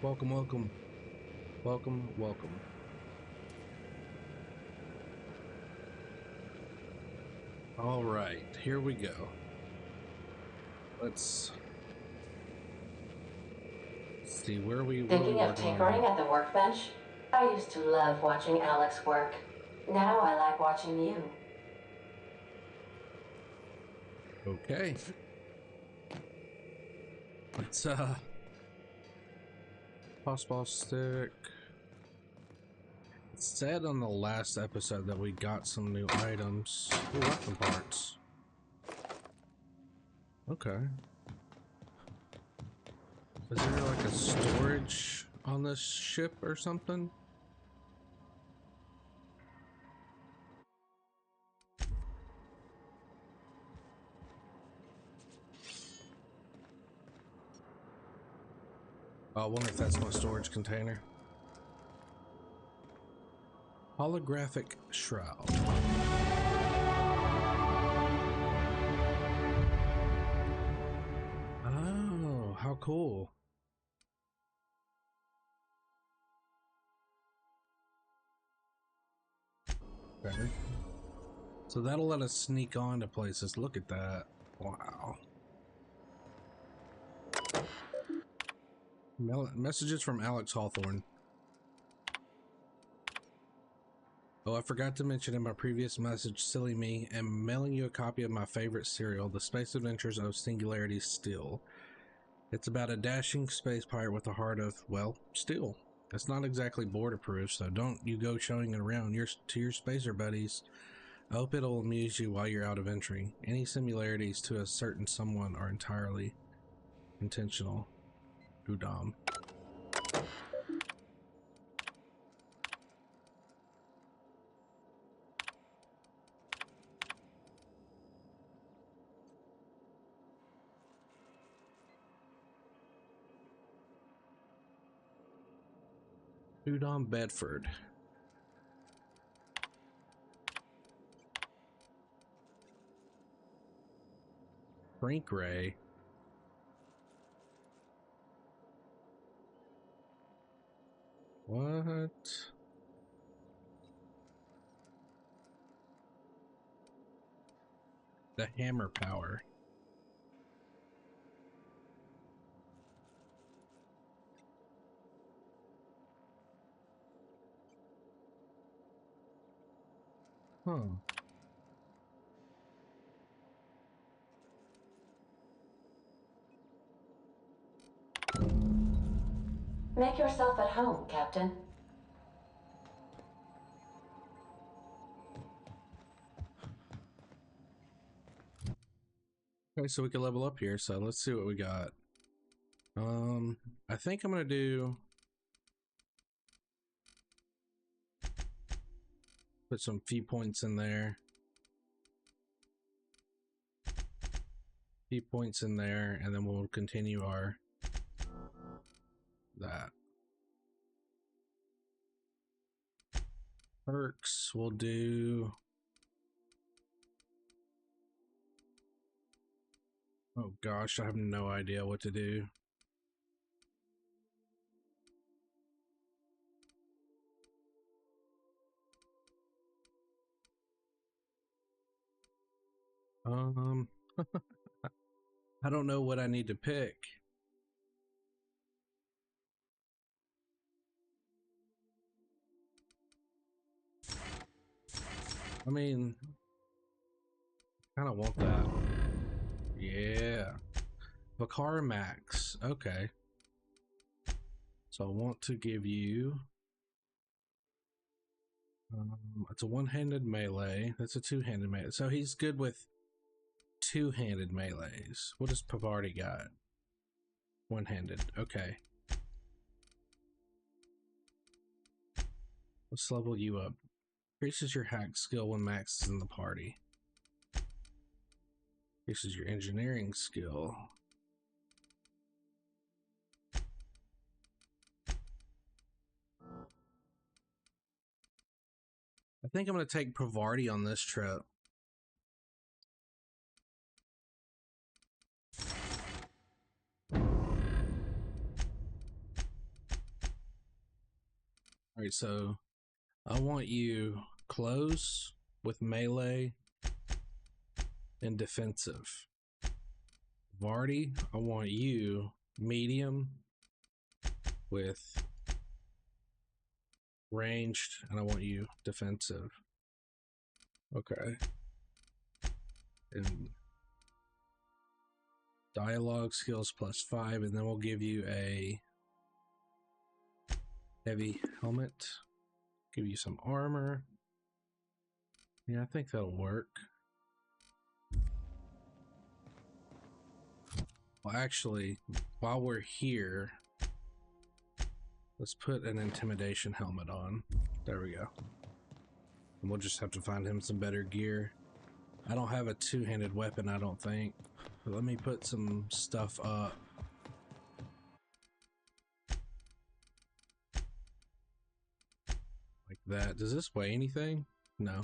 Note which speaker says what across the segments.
Speaker 1: Welcome, welcome, welcome, welcome. All right, here we go. Let's see where we
Speaker 2: Thinking of
Speaker 1: working on
Speaker 2: tinkering
Speaker 1: now.
Speaker 2: at the workbench? I used to love watching Alex work. Now I like watching you.
Speaker 1: Okay. Let's possible stick. It said on the last episode that we got some new items. Ooh, weapon parts. Okay. Is there like a storage on this ship or something? I wonder if that's my storage container. Holographic shroud. Oh, how cool. Okay. So that'll let us sneak on to places. Look at that. Wow. Messages from Alex Hawthorne. Oh, I forgot to mention in my previous message, silly me, am mailing you a copy of my favorite serial, The Space Adventures of Singularity Steel. It's about a dashing space pirate with a heart of, well, steel. It's not exactly border proof, so don't you go showing it around to your spacer buddies. I hope it'll amuse you while you're out of entry. Any similarities to a certain someone are entirely intentional. Udam. Udam Bedford. Frank Ray. What? The hammer power. Huh.
Speaker 2: Make yourself at home, Captain.
Speaker 1: Okay, so we can level up here, so let's see what we got. I think I'm gonna do put some few points in there. Few points in there, and then we'll continue our that. Perks, we'll do. Oh gosh, I have no idea what to do. I don't know what I need to pick. I mean, kind of want that. Yeah. Vacar Max. Okay. So I want to give you. It's a one-handed melee. That's a two-handed melee. So he's good with two-handed melees. What does Pavardi got? One-handed. Okay. Let's level you up. Increases your hack skill when Max is in the party. Increases your engineering skill. I think I'm going to take Pavardi on this trip. Alright, so I want you close with melee and defensive. Vardy, I want you medium with ranged, and I want you defensive. Okay. And dialogue skills +5, and then we'll give you a heavy helmet. Give you some armor. Yeah, I think that'll work. Well, actually, while we're here, let's put an intimidation helmet on. There we go. And we'll just have to find him some better gear. I don't have a two-handed weapon, I don't think. But let me put some stuff up. Like that. Does this weigh anything? No.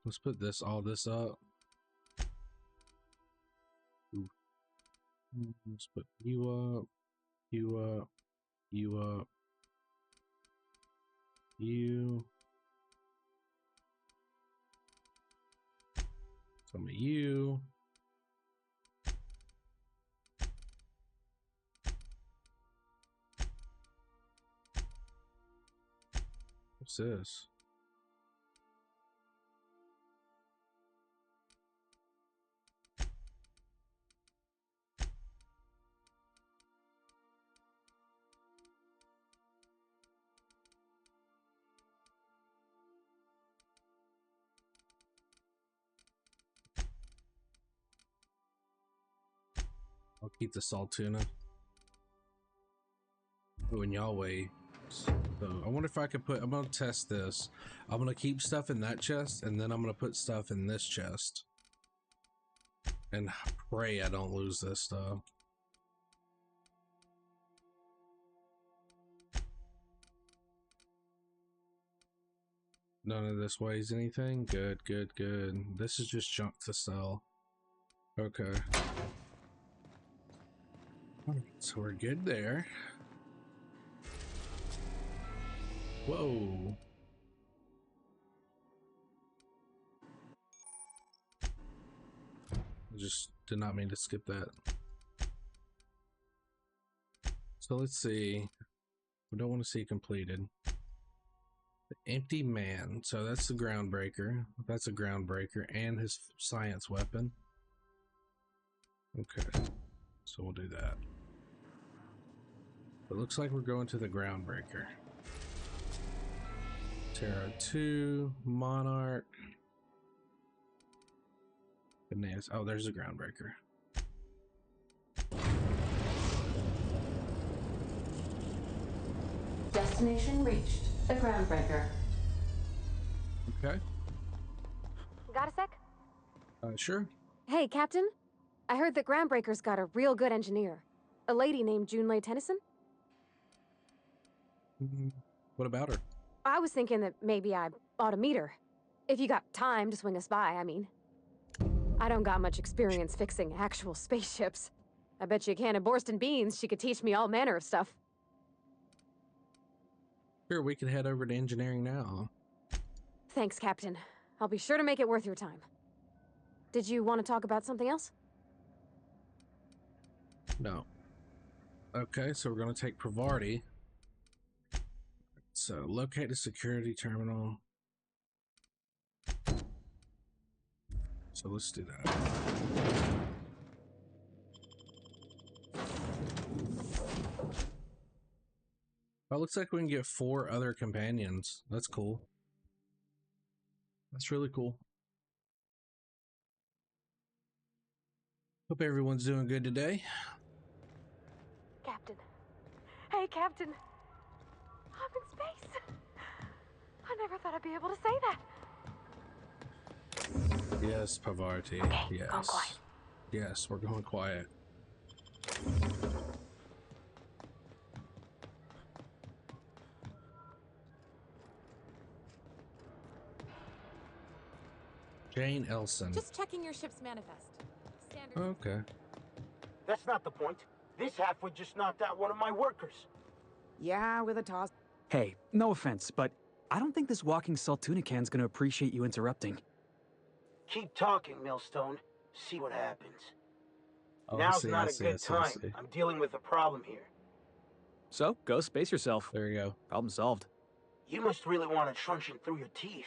Speaker 1: Let's put all this up. Ooh. Let's put you up, you up, you up, you. Some of you. What's this? I'll keep the salt tuna. Oh, and y'all weigh. So I wonder if I could put, I'm gonna test this. I'm gonna keep stuff in that chest, and then I'm gonna put stuff in this chest. And pray I don't lose this stuff. None of this weighs anything? Good, good, good. This is just junk to sell. Okay. So we're good there. Whoa. I just did not mean to skip that. So let's see. We don't want to see completed. The empty man. So that's the groundbreaker. That's a groundbreaker and his science weapon. Okay. So we'll do that. It looks like we're going to the groundbreaker. Terra 2, Monarch. Bananas. Oh, there's a groundbreaker.
Speaker 2: Destination reached. The Groundbreaker.
Speaker 1: Okay.
Speaker 3: Got a sec?
Speaker 1: Sure.
Speaker 3: Hey, Captain. I heard that Groundbreaker's got a real good engineer. A lady named Junlei Tennyson?
Speaker 1: What about her?
Speaker 3: I was thinking that maybe I ought to meet her. If you got time to swing us by, I mean. I don't got much experience fixing actual spaceships. I bet you a can of Borston beans she could teach me all manner of stuff.
Speaker 1: Sure, we can head over to engineering now.
Speaker 3: Thanks, Captain. I'll be sure to make it worth your time. Did you want to talk about something else?
Speaker 1: No. Okay, so we're going to take Pravarti. So, locate the security terminal. So let's do that. Oh, it looks like we can get 4 other companions. That's cool. That's really cool. Hope everyone's doing good today.
Speaker 3: Captain. Hey, Captain. I'm in space. I never thought I'd be able to say that.
Speaker 1: Yes, Pravarti.
Speaker 3: Okay,
Speaker 1: yes.
Speaker 3: going quiet.
Speaker 1: Yes, we're going quiet. Jane Elson.
Speaker 4: Just checking your ship's manifest. Standard.
Speaker 1: Okay.
Speaker 5: That's not the point. This half would just knocked out one of my workers.
Speaker 6: Yeah, with a toss.
Speaker 5: Hey, no offense, but I don't think this walking Saltuna can's gonna appreciate you interrupting.
Speaker 6: Keep talking, Millstone. See what happens.
Speaker 1: Oh,
Speaker 6: Now's
Speaker 1: I
Speaker 6: not a
Speaker 1: see, I
Speaker 6: good
Speaker 1: see, I
Speaker 6: time.
Speaker 1: see.
Speaker 6: I'm dealing with a problem here.
Speaker 5: So, go space yourself.
Speaker 1: There you go.
Speaker 5: Problem solved.
Speaker 6: You must really want to truncheon through your teeth.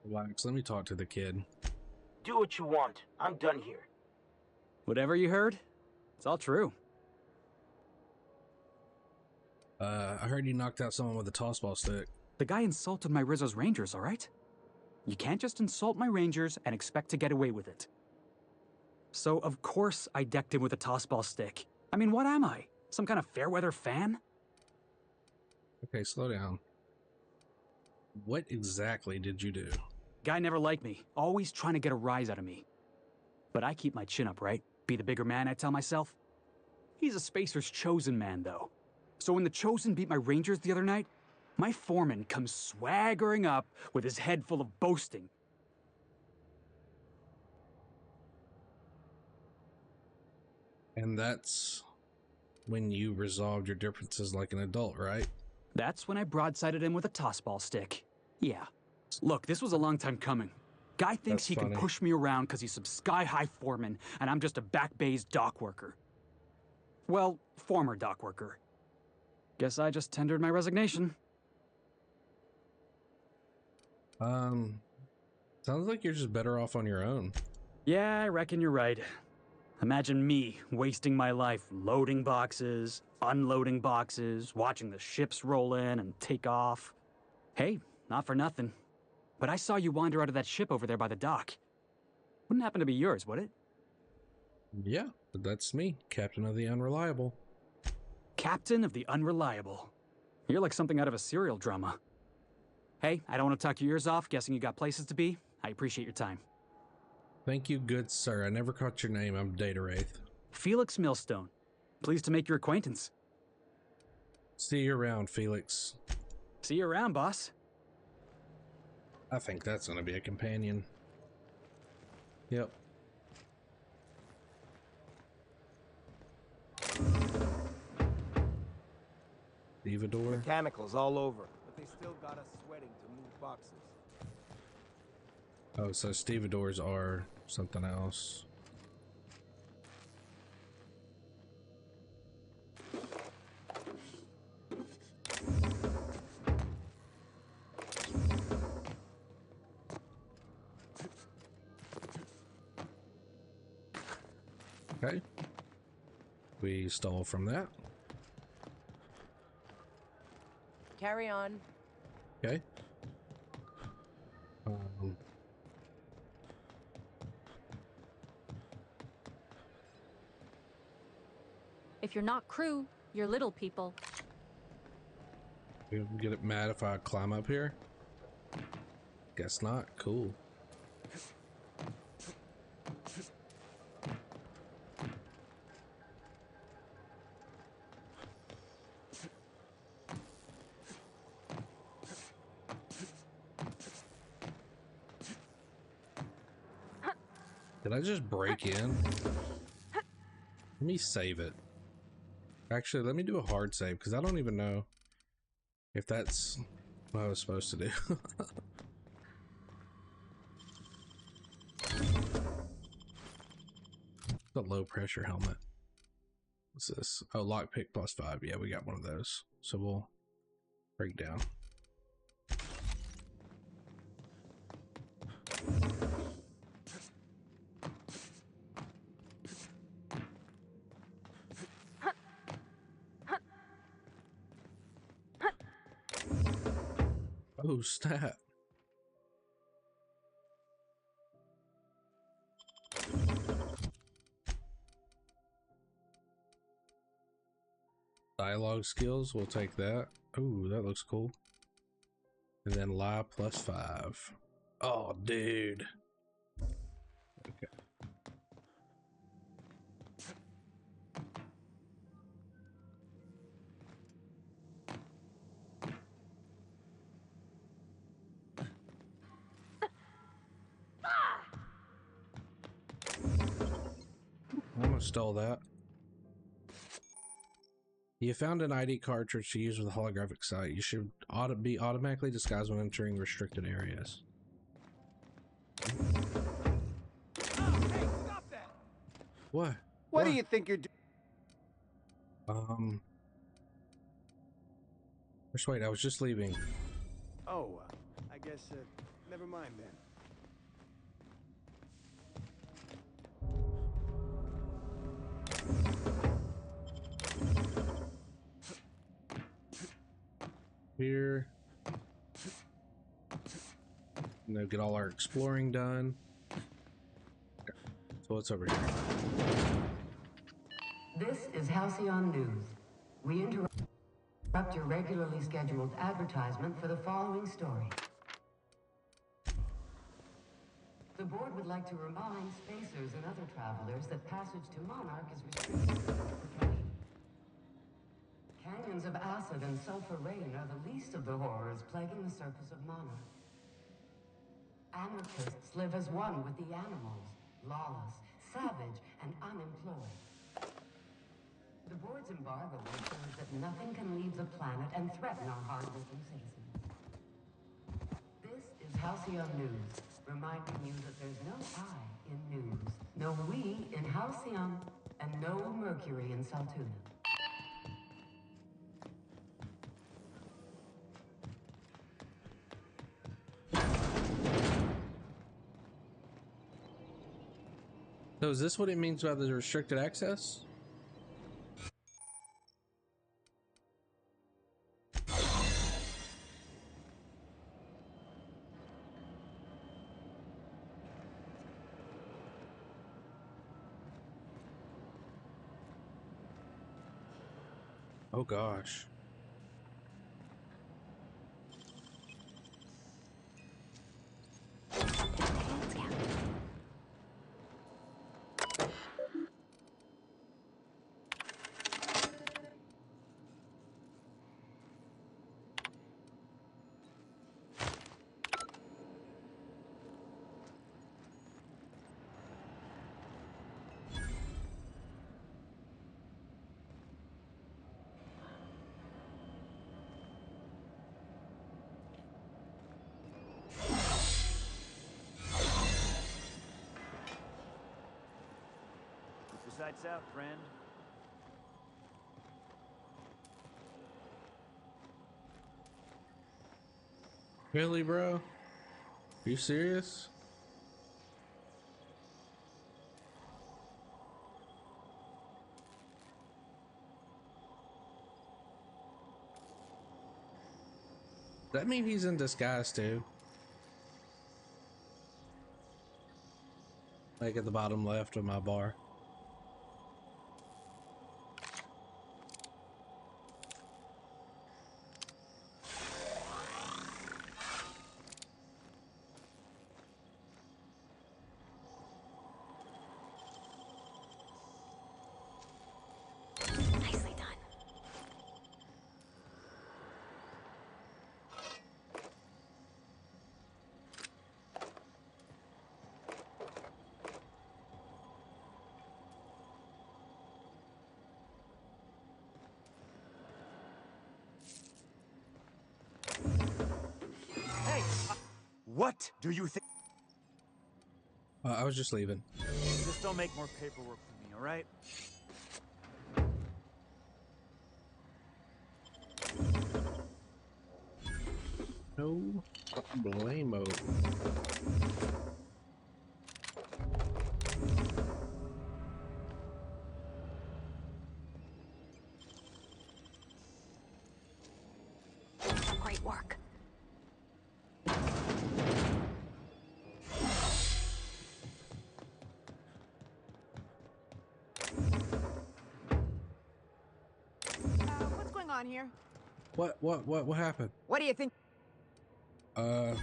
Speaker 1: Relax, let me talk to the kid.
Speaker 6: Do what you want. I'm done here.
Speaker 5: Whatever you heard, it's all true.
Speaker 1: I heard you knocked out someone with a tossball stick.
Speaker 5: The guy insulted my Rizzo's Rangers, alright? You can't just insult my Rangers and expect to get away with it. So, of course, I decked him with a tossball stick. I mean, what am I? Some kind of fair-weather fan?
Speaker 1: Okay, slow down. What exactly did you do?
Speaker 5: Guy never liked me, always trying to get a rise out of me. But I keep my chin up, right? Be the bigger man, I tell myself. He's a Spacer's chosen man, though. So when the Chosen beat my Rangers the other night, my foreman comes swaggering up with his head full of boasting.
Speaker 1: And that's when you resolved your differences like an adult, right?
Speaker 5: That's when I broadsided him with a tossball stick. Yeah. Look, this was a long time coming. Guy thinks
Speaker 1: That's
Speaker 5: he
Speaker 1: funny.
Speaker 5: can push me around because he's some sky-high foreman, and I'm just a back bay's dock worker. Well, former dock worker. Guess I just tendered my resignation.
Speaker 1: Sounds like you're just better off on your own.
Speaker 5: Yeah, I reckon you're right. Imagine me wasting my life loading boxes, unloading boxes, watching the ships roll in and take off. Hey, not for nothing. But I saw you wander out of that ship over there by the dock. Wouldn't happen to be yours, would it?
Speaker 1: Yeah, but that's me, Captain of the Unreliable.
Speaker 5: Captain of the Unreliable. You're like something out of a serial drama. Hey, I don't want to talk your ears off, guessing you got places to be. I appreciate your time.
Speaker 1: Thank you, good sir. I never caught your name. I'm XDataWraith.
Speaker 5: Felix Millstone. Pleased to make your acquaintance.
Speaker 1: See you around, Felix.
Speaker 5: See you around, boss.
Speaker 1: I think that's gonna be a companion. Yep. Stevedore.
Speaker 7: Mechanicals all over, but they still got us sweating to move boxes.
Speaker 1: Oh, so stevedores are something else. Okay. We stole from that.
Speaker 4: Carry on.
Speaker 1: Okay.
Speaker 4: If you're not crew, you're little people.
Speaker 1: You get it mad if I climb up here? Guess not. Cool. Did I just break in? Let me save it. Actually, let me do a hard save because I don't even know if that's what I was supposed to do. The low pressure helmet. What's this? Oh, lockpick +5. Yeah, we got one of those. So we'll break down. Oh, snap. Dialogue skills, we'll take that. Ooh, that looks cool. And then lie +5. Oh, dude. Okay. Almost stole that. You found an ID cartridge to use with a holographic sight. You should be automatically disguised when entering restricted areas.
Speaker 7: Oh, hey, stop that!
Speaker 1: What?
Speaker 6: What do you think you're doing?
Speaker 1: Just wait, I was just leaving.
Speaker 7: Oh, I guess, never mind then.
Speaker 1: Here. And then get all our exploring done. Okay. So what's over here?
Speaker 2: This is Halcyon News. We interrupt your regularly scheduled advertisement for the following story. The board would like to remind spacers and other travelers that passage to Monarch is restricted for protection. Canyons of acid and sulfur rain are the least of the horrors plaguing the surface of Monarch. Anarchists live as one with the animals, lawless, savage, and unemployed. The board's embargo ensures that nothing can leave the planet and threaten our hard-working citizens. This is Halcyon News, reminding you that there's no I in news, no we in Halcyon, and no Mercury in Saltuna.
Speaker 1: So is this what it means by the restricted access? Oh gosh.
Speaker 8: Keep your sights out, friend.
Speaker 1: Really, bro? Are you serious? Does that mean he's in disguise too? Like at the bottom left of my bar.
Speaker 3: Nicely done.
Speaker 8: Hey! What do you think?
Speaker 1: I was just leaving.
Speaker 8: Just don't make more paperwork for me, alright?
Speaker 1: No blame-o.
Speaker 3: Great work.
Speaker 9: What's going on here?
Speaker 1: What happened?
Speaker 9: What do you think?
Speaker 1: Uh,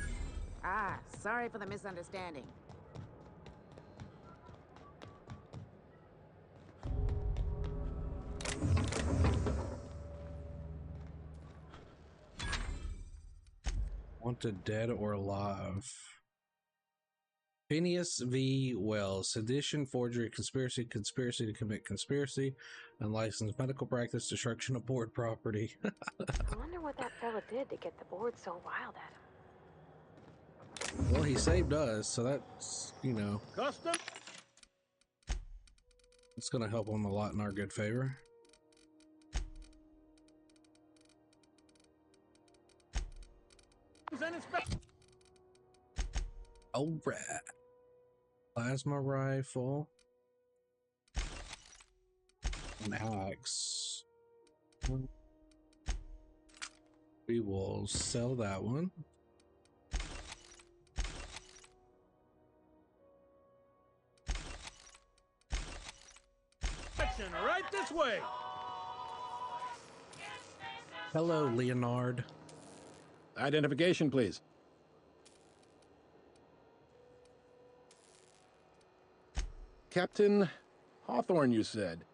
Speaker 9: Sorry for the misunderstanding.
Speaker 1: wanted dead or alive? Phineas V. Wells, sedition, forgery, conspiracy to commit conspiracy, unlicensed medical practice, destruction of board property.
Speaker 3: I wonder what that fella did to get the board so wild at him.
Speaker 1: Well, he saved us, so that's, you know,
Speaker 10: Custom.
Speaker 1: it's going to help him a lot in our good favor. All right. Plasma rifle. An axe. We will sell that one.
Speaker 10: Right this way.
Speaker 1: Hello, Leonard.
Speaker 10: Identification, please. Captain Hawthorne, you said.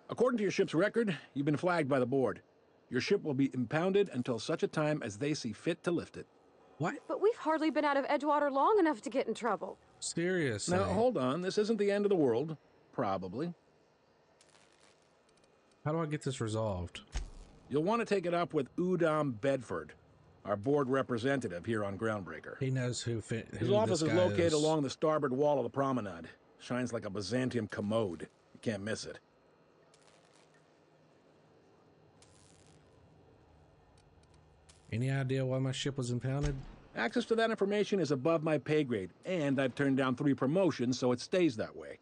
Speaker 10: According to your ship's record, you've been flagged by the board. Your ship will be impounded until such a time as they see fit to lift it.
Speaker 1: What?
Speaker 3: But we've hardly been out of Edgewater long enough to get in trouble.
Speaker 1: Seriously?
Speaker 10: Now, hold on. This isn't the end of the world. Probably.
Speaker 1: How do I get this resolved?
Speaker 10: You'll want to take it up with Udom Bedford, our board representative here on Groundbreaker.
Speaker 1: He knows who
Speaker 10: His office is located along the starboard wall of the promenade. Shines like a Byzantium commode. You can't miss it.
Speaker 1: Any idea why my ship was impounded?
Speaker 10: Access to that information is above my pay grade, and I've turned down 3 promotions, so it stays that way.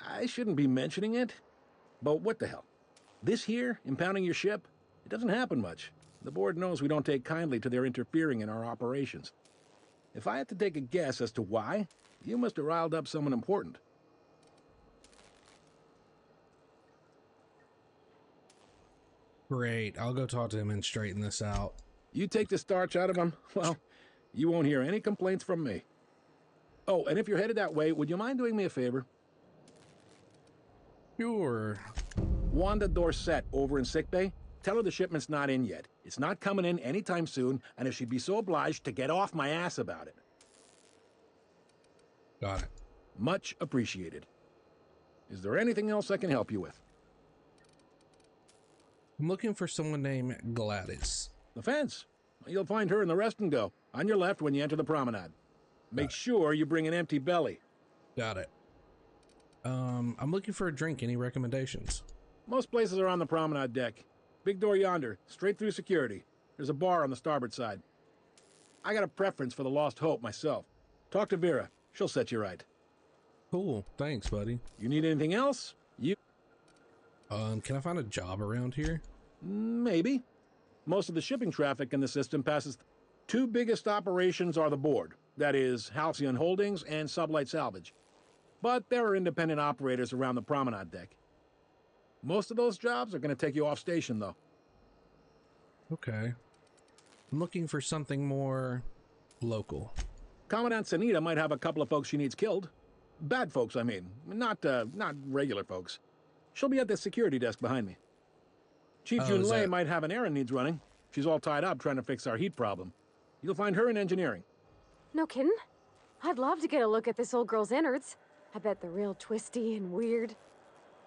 Speaker 10: I shouldn't be mentioning it, but what the hell? This here, impounding your ship, it doesn't happen much. The board knows we don't take kindly to their interfering in our operations. If I had to take a guess as to why, you must have riled up someone important.
Speaker 1: Great. I'll go talk to him and straighten this out.
Speaker 10: You take the starch out of him, well, you won't hear any complaints from me. Oh, and if you're headed that way, would you mind doing me a favor?
Speaker 1: Sure.
Speaker 10: Wanda Dorset over in sickbay, tell her the shipment's not in yet. It's not coming in anytime soon, and if she'd be so obliged to get off my ass about it.
Speaker 1: Got it.
Speaker 10: Much appreciated. Is there anything else I can help you with?
Speaker 1: I'm looking for someone named Gladys.
Speaker 10: The fence. You'll find her in the rest and go, on your left when you enter the promenade. Make sure you bring an empty belly.
Speaker 1: Got it. I'm looking for a drink. Any recommendations?
Speaker 10: Most places are on the promenade deck. Big door yonder, straight through security. There's a bar on the starboard side. I got a preference for the Lost Hope myself. Talk to Vera. She'll set you right.
Speaker 1: Cool. Thanks, buddy.
Speaker 10: You need anything else?
Speaker 1: Can I find a job around here?
Speaker 10: Maybe. Most of the shipping traffic in the system passes. 2 biggest operations are the board. That is, Halcyon Holdings and Sublight Salvage. But there are independent operators around the promenade deck. Most of those jobs are going to take you off station, though.
Speaker 1: Okay. I'm looking for something more local.
Speaker 10: Commandant Sanita might have a couple of folks she needs killed. Bad folks, I mean. Not regular folks. She'll be at the security desk behind me. Chief Junlei might have an errand needs running. She's all tied up trying to fix our heat problem. You'll find her in engineering.
Speaker 3: No kidding? I'd love to get a look at this old girl's innards. I bet they're real twisty and weird.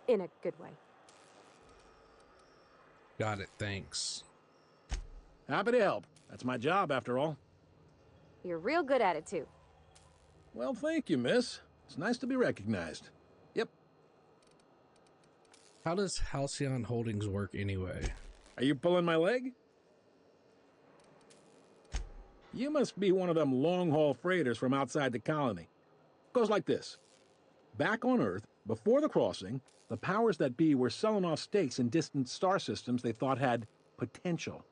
Speaker 3: In a good way.
Speaker 1: Got it. Thanks.
Speaker 10: Happy to help. That's my job, after all.
Speaker 3: You're real good at it, too.
Speaker 10: Well, thank you, miss. It's nice to be recognized. Yep.
Speaker 1: How does Halcyon Holdings work anyway?
Speaker 10: Are you pulling my leg? You must be one of them long-haul freighters from outside the colony. Goes like this. Back on Earth, before the crossing, the powers that be were selling off stakes in distant star systems they thought had potential.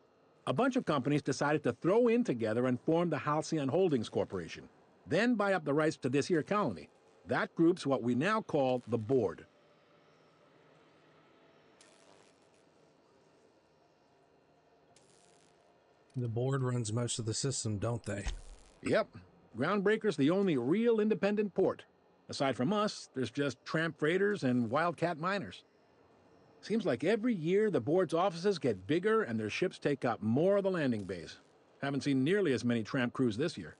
Speaker 10: A bunch of companies decided to throw in together and form the Halcyon Holdings Corporation, then buy up the rights to this here colony. That group's what we now call the Board.
Speaker 1: The board runs most of the system, don't they?
Speaker 10: Yep. Groundbreaker's the only real independent port. Aside from us, there's just tramp freighters and wildcat miners. Seems like every year the board's offices get bigger and their ships take up more of the landing bays. Haven't seen nearly as many tramp crews this year.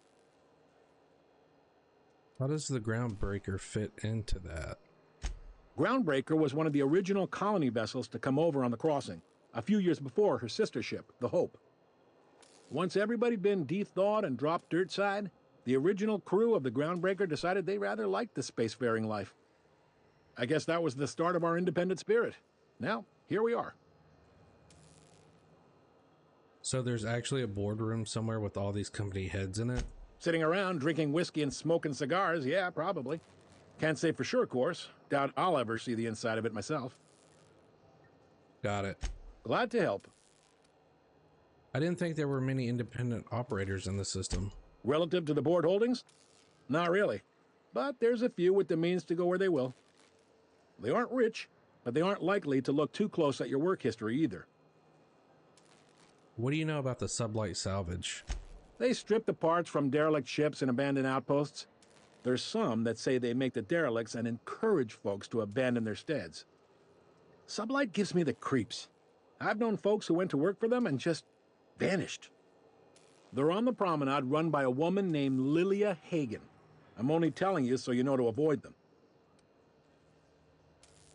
Speaker 1: How does the Groundbreaker fit into that?
Speaker 10: Groundbreaker was one of the original colony vessels to come over on the crossing, a few years before her sister ship, the Hope. Once everybody'd been de-thawed and dropped dirt side, the original crew of the Groundbreaker decided they rather liked the spacefaring life. I guess that was the start of our independent spirit. Now, here we are.
Speaker 1: So there's actually a boardroom somewhere with all these company heads in it?
Speaker 10: Sitting around drinking whiskey and smoking cigars, yeah, probably. Can't say for sure, of course. Doubt I'll ever see the inside of it myself.
Speaker 1: Got it.
Speaker 10: Glad to help.
Speaker 1: I didn't think there were many independent operators in the system.
Speaker 10: Relative to the board holdings? Not really. But there's a few with the means to go where they will. They aren't rich, but they aren't likely to look too close at your work history either.
Speaker 1: What do you know about the sublight salvage?
Speaker 10: They strip the parts from derelict ships and abandoned outposts. There's some that say they make the derelicts and encourage folks to abandon their steads. Sublight gives me the creeps. I've known folks who went to work for them and just vanished. They're on the promenade run by a woman named Lilia Hagen. I'm only telling you so you know to avoid them.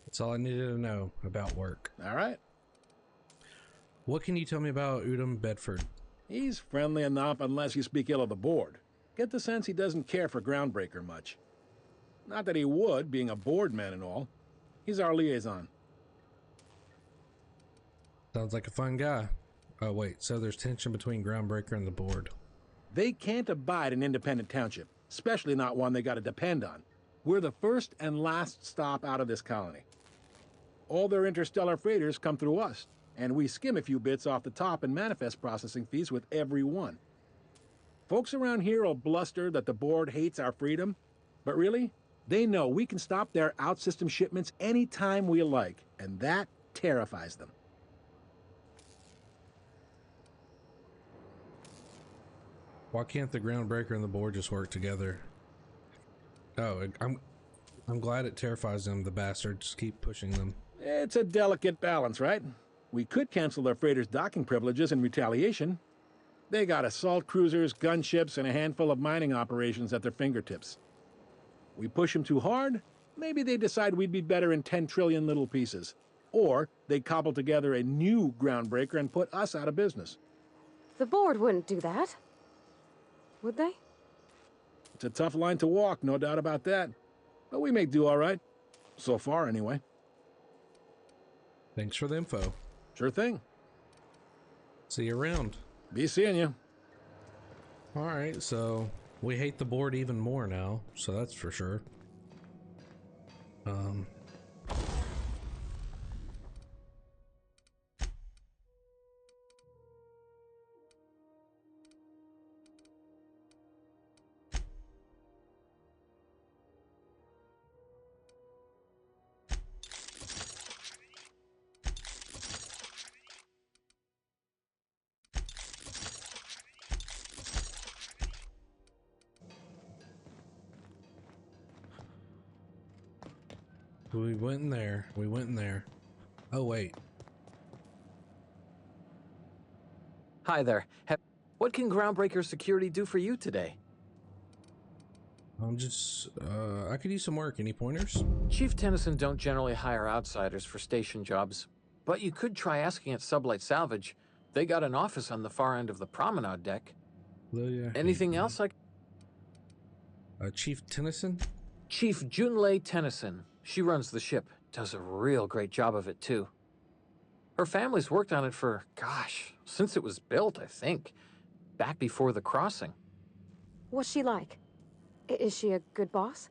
Speaker 1: That's all I needed to know about work.
Speaker 10: All right.
Speaker 1: What can you tell me about Udom Bedford?
Speaker 10: He's friendly enough unless you speak ill of the board. Get the sense he doesn't care for Groundbreaker much. Not that he would, being a board man and all. He's our liaison.
Speaker 1: Sounds like a fun guy. Oh wait, so there's tension between Groundbreaker and the board.
Speaker 10: They can't abide an independent township, especially not one they gotta depend on. We're the first and last stop out of this colony. All their interstellar freighters come through us, and we skim a few bits off the top in manifest processing fees with every one. Folks around here will bluster that the board hates our freedom, but really, they know we can stop their out-system shipments anytime we like, and that terrifies them.
Speaker 1: Why can't the Groundbreaker and the board just work together? Oh, I'm glad it terrifies them, the bastards. Keep pushing them.
Speaker 10: It's a delicate balance, right? We could cancel their freighters' docking privileges in retaliation. They got assault cruisers, gunships, and a handful of mining operations at their fingertips. We push them too hard, maybe they decide we'd be better in 10 trillion little pieces. Or they cobble together a new Groundbreaker and put us out of business.
Speaker 3: The board wouldn't do that. Would they?
Speaker 10: It's a tough line to walk, no doubt about that. But we make do all right. So far, anyway.
Speaker 1: Thanks for the info.
Speaker 10: Sure thing.
Speaker 1: See you around.
Speaker 10: Be seeing you.
Speaker 1: Alright, so we hate the board even more now, so that's for sure. We went in there. We went in there. Oh, wait.
Speaker 11: Hi there. What can Groundbreaker Security do for you today?
Speaker 1: I'm just, I could use some work. Any pointers?
Speaker 11: Chief Tennyson don't generally hire outsiders for station jobs, but you could try asking at Sublight Salvage. They got an office on the far end of the promenade deck. Anything else
Speaker 1: Chief Tennyson?
Speaker 11: Chief Junlei Tennyson. She runs the ship. Does a real great job of it, too. Her family's worked on it for, gosh, since it was built, I think. Back before the crossing.
Speaker 3: What's she like? Is she a good boss?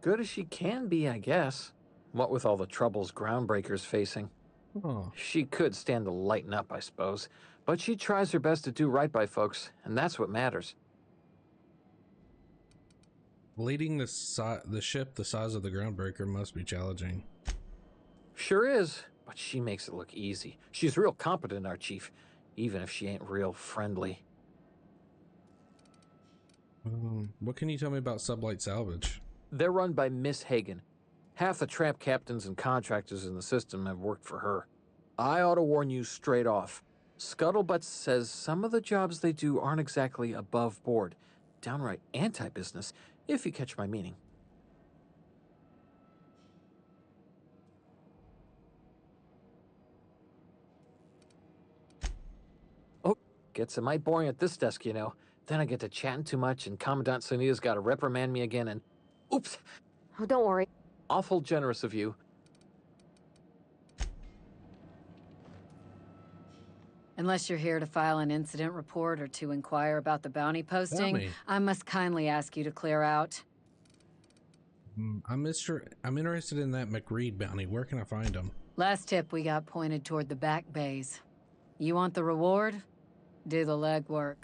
Speaker 11: Good as she can be, I guess. What with all the troubles Groundbreaker's facing.
Speaker 1: Oh.
Speaker 11: She could stand to lighten up, I suppose. But she tries her best to do right by folks, and that's what matters.
Speaker 1: Leading the ship the size of the Groundbreaker must be challenging.
Speaker 11: Sure is, but she makes it look easy. She's real competent, our chief, even if she ain't real friendly.
Speaker 1: What can you tell me about Sublight Salvage?
Speaker 11: They're run by Miss Hagen. Half the tramp captains and contractors in the system have worked for her. I ought to warn you straight off. Scuttlebutt says some of the jobs they do aren't exactly above board. Downright anti-business. if you catch my meaning. Oh, gets a mite boring at this desk, you know. Then I get to chatting too much, and Commandant Sonia's got to reprimand me again, and... Oops!
Speaker 3: Oh, don't worry.
Speaker 11: Awful generous of you.
Speaker 12: Unless you're here to file an incident report or to inquire about the bounty posting,
Speaker 1: Bounty.
Speaker 12: I must kindly ask you to clear out.
Speaker 1: I'm interested in that McReed bounty. Where can I find him?
Speaker 12: Last tip we got pointed toward the back bays. You want the reward? Do the legwork.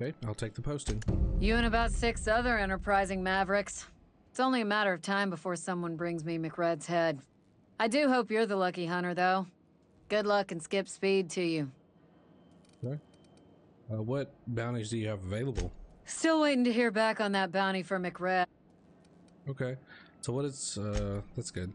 Speaker 1: Okay, I'll take the posting.
Speaker 12: You and about 6 other enterprising mavericks. It's only a matter of time before someone brings me McRed's head. I do hope you're the lucky hunter, though. Good luck and skip speed to you.
Speaker 1: Okay. What bounties do you have available?
Speaker 12: Still waiting to hear back on that bounty for McRed.
Speaker 1: Okay. So what is, that's good.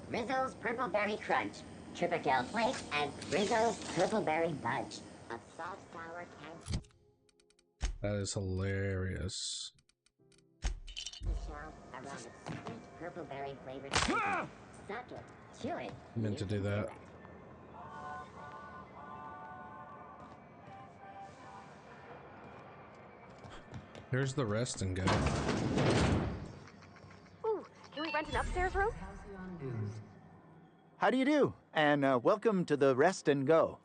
Speaker 13: Rizzo's Purple Berry Crunch, Triple Flake, and Rizzo's Purple Berry Bunch. A salt sour candy.
Speaker 1: That is hilarious.
Speaker 13: Shell around a sweet purple berry flavored. Suck it, chew it.
Speaker 1: I meant to do that. Here's the rest and go.
Speaker 3: Ooh, can we rent an upstairs room?
Speaker 14: How do you do? And welcome to the Rest and Go.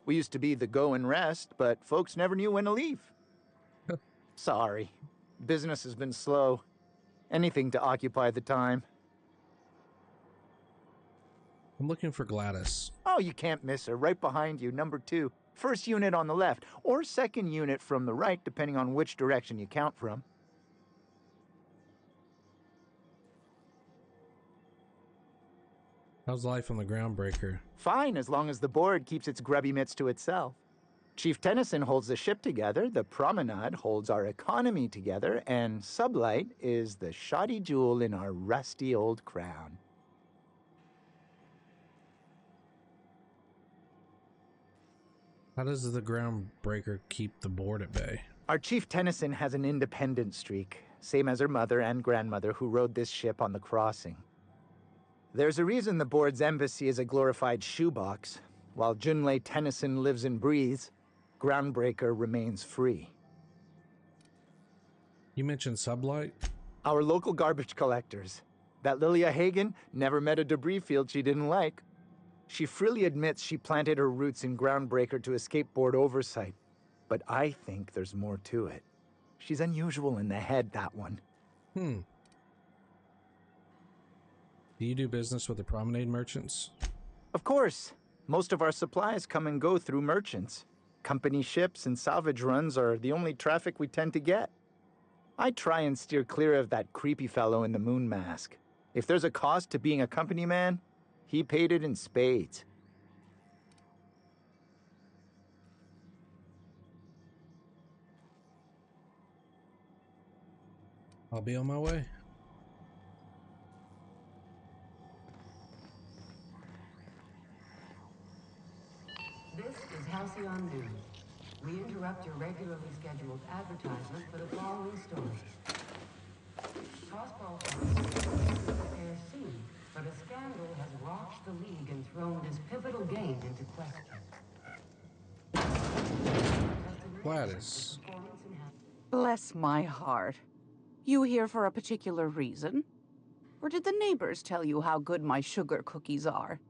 Speaker 14: We used to be the Go and Rest, but folks never knew when to leave. Sorry. Business has been slow. Anything to occupy the time.
Speaker 1: I'm looking for Gladys.
Speaker 14: Oh, you can't miss her. Right behind you, number 2. First unit on the left, or second unit from the right, depending on which direction you count from.
Speaker 1: How's life on the Groundbreaker?
Speaker 14: Fine, as long as the board keeps its grubby mitts to itself. Chief Tennyson holds the ship together, the Promenade holds our economy together, and Sublight is the shoddy jewel in our rusty old crown.
Speaker 1: How does the Groundbreaker keep the board at bay?
Speaker 14: Our Chief Tennyson has an independent streak, same as her mother and grandmother who rode this ship on the crossing. There's a reason the board's embassy is a glorified shoebox. While Junlei Tennyson lives and breathes, Groundbreaker remains free.
Speaker 1: You mentioned Sublight?
Speaker 14: Our local garbage collectors. That Lilia Hagen never met a debris field she didn't like. She freely admits she planted her roots in Groundbreaker to escape board oversight. But I think there's more to it. She's unusual in the head, that one.
Speaker 1: Do you do business with the Promenade merchants?
Speaker 14: Of course. Most of our supplies come and go through merchants. Company ships and salvage runs are the only traffic we tend to get. I try and steer clear of that creepy fellow in the moon mask. If there's a cost to being a company man, he paid it in spades.
Speaker 1: I'll be on my way.
Speaker 2: This is Halcyon News. We interrupt your regularly scheduled advertisement for the following story. Crossbow is a fair scene, but a scandal has rocked the league and thrown this pivotal game into question.
Speaker 1: Gladys.
Speaker 15: Bless my heart. You here for a particular reason? Or did the neighbors tell you how good my sugar cookies are?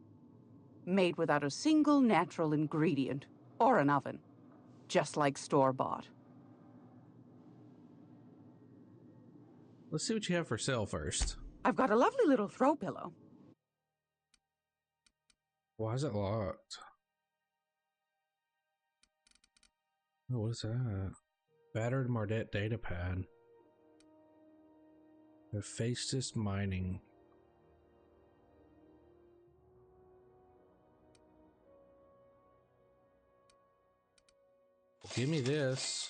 Speaker 15: Made without a single natural ingredient, or an oven. Just like store-bought.
Speaker 1: Let's see what you have for sale first.
Speaker 15: I've got a lovely little throw pillow.
Speaker 1: Why is it locked? Oh, what is that? Battered Mardet datapad. Hephaestus mining. Give me this.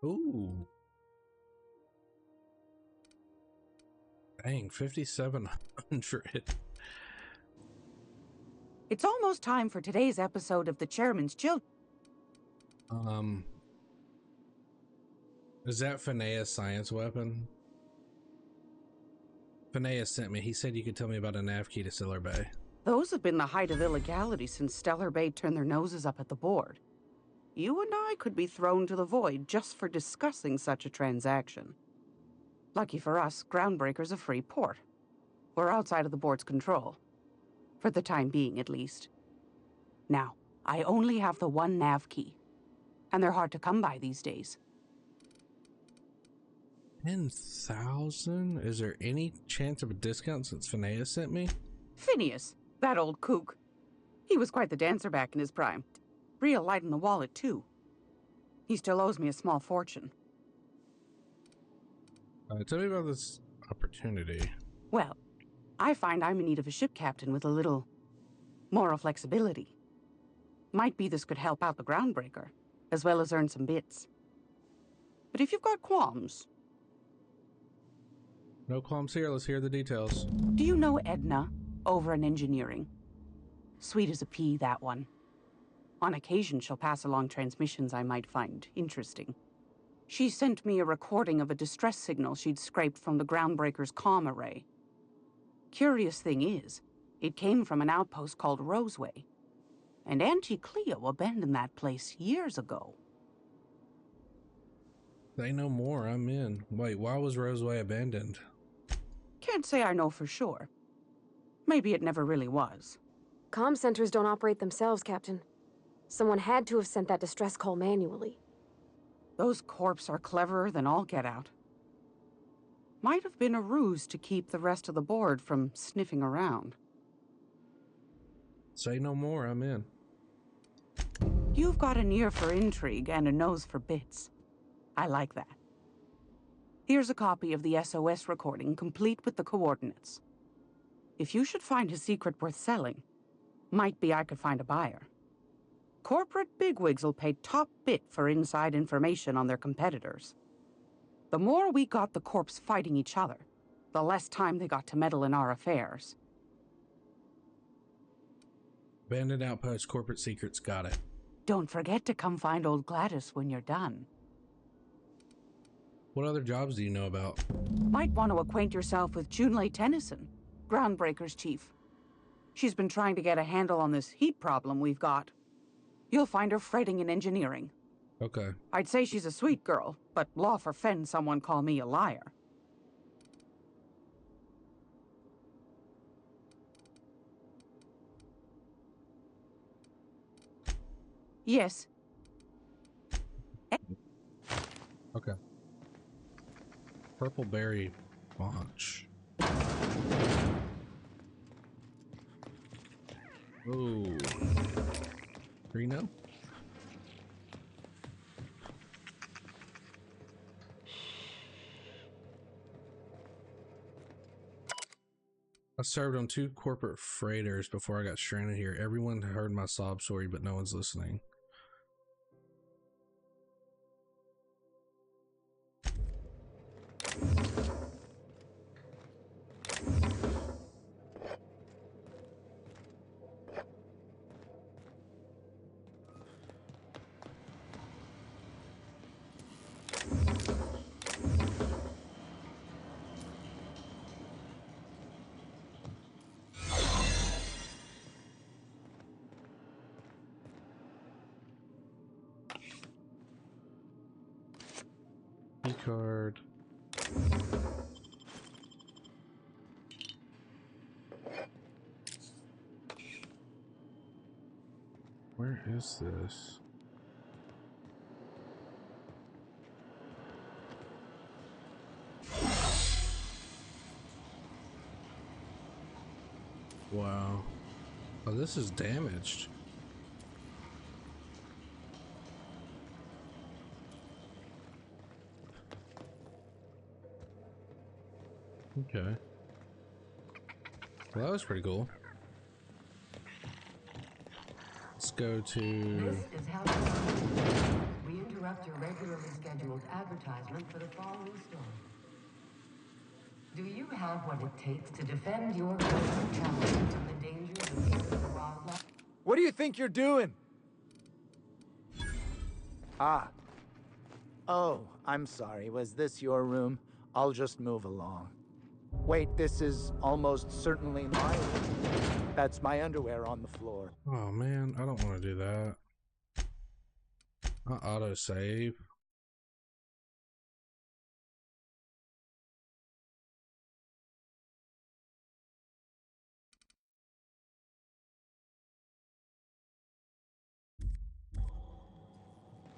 Speaker 1: Ooh. Dang, 5,700.
Speaker 15: It's almost time for today's episode of the Chairman's Chill.
Speaker 1: Is that Phineas' science weapon? Phineas sent me. He said you could tell me about a nav key to Stellar Bay.
Speaker 15: Those have been the height of illegality since Stellar Bay turned their noses up at the board. You and I could be thrown to the void just for discussing such a transaction. Lucky for us, Groundbreaker's a free port. We're outside of the board's control. For the time being, at least. Now, I only have the one nav key. And they're hard to come by these days.
Speaker 1: 10,000? Is there any chance of a discount since Phineas sent me?
Speaker 15: Phineas, that old kook. He was quite the dancer back in his prime. Real light in the wallet, too. He still owes me a small fortune.
Speaker 1: Tell me about this opportunity.
Speaker 15: Well, I find I'm in need of a ship captain with a little moral flexibility. Might be this could help out the Groundbreaker, as well as earn some bits. But if you've got qualms...
Speaker 1: No qualms here. Let's hear the details.
Speaker 15: Do you know Edna, over in engineering? Sweet as a pea, that one. On occasion, she'll pass along transmissions I might find interesting. She sent me a recording of a distress signal she'd scraped from the Groundbreaker's comm array. Curious thing is, it came from an outpost called Roseway. And Auntie Cleo abandoned that place years ago.
Speaker 1: They know more. I'm in. Wait, why was Roseway abandoned?
Speaker 15: Can't say I know for sure. Maybe it never really was.
Speaker 3: Comm centers don't operate themselves, Captain. Someone had to have sent that distress call manually.
Speaker 15: Those corps are cleverer than all get out. Might have been a ruse to keep the rest of the board from sniffing around.
Speaker 1: Say no more. I'm in.
Speaker 15: You've got an ear for intrigue and a nose for bits. I like that. Here's a copy of the SOS recording, complete with the coordinates. If you should find a secret worth selling, might be I could find a buyer. Corporate bigwigs will pay top bit for inside information on their competitors. The more we got the corps fighting each other, the less time they got to meddle in our affairs.
Speaker 1: Abandoned outpost, corporate secrets, got it.
Speaker 15: Don't forget to come find old Gladys when you're done.
Speaker 1: What other jobs do you know about?
Speaker 15: Might want to acquaint yourself with Junlei Tennyson, Groundbreaker's chief. She's been trying to get a handle on this heat problem we've got. You'll find her fretting in engineering.
Speaker 1: Okay.
Speaker 15: I'd say she's a sweet girl, but law forfend someone call me a liar. Yes.
Speaker 1: Okay. Purple berry launch. Ooh. Reno? I served on 2 corporate freighters before I got stranded here. Everyone heard my sob story, but no one's listening. Card. Where is this? Wow. Oh, this is damaged. Okay. Well, that was pretty cool. Let's go to...
Speaker 2: This is how we interrupt your regularly scheduled advertisement for the following story. Do you have what it takes to defend your corporate talent from the dangers of alien wildlife?
Speaker 7: What do you think you're doing?
Speaker 14: Ah. Oh, I'm sorry. Was this your room? I'll just move along. Wait, this is almost certainly my room. That's my underwear on the floor.
Speaker 1: Oh man, I don't want to do that. I'll autosave.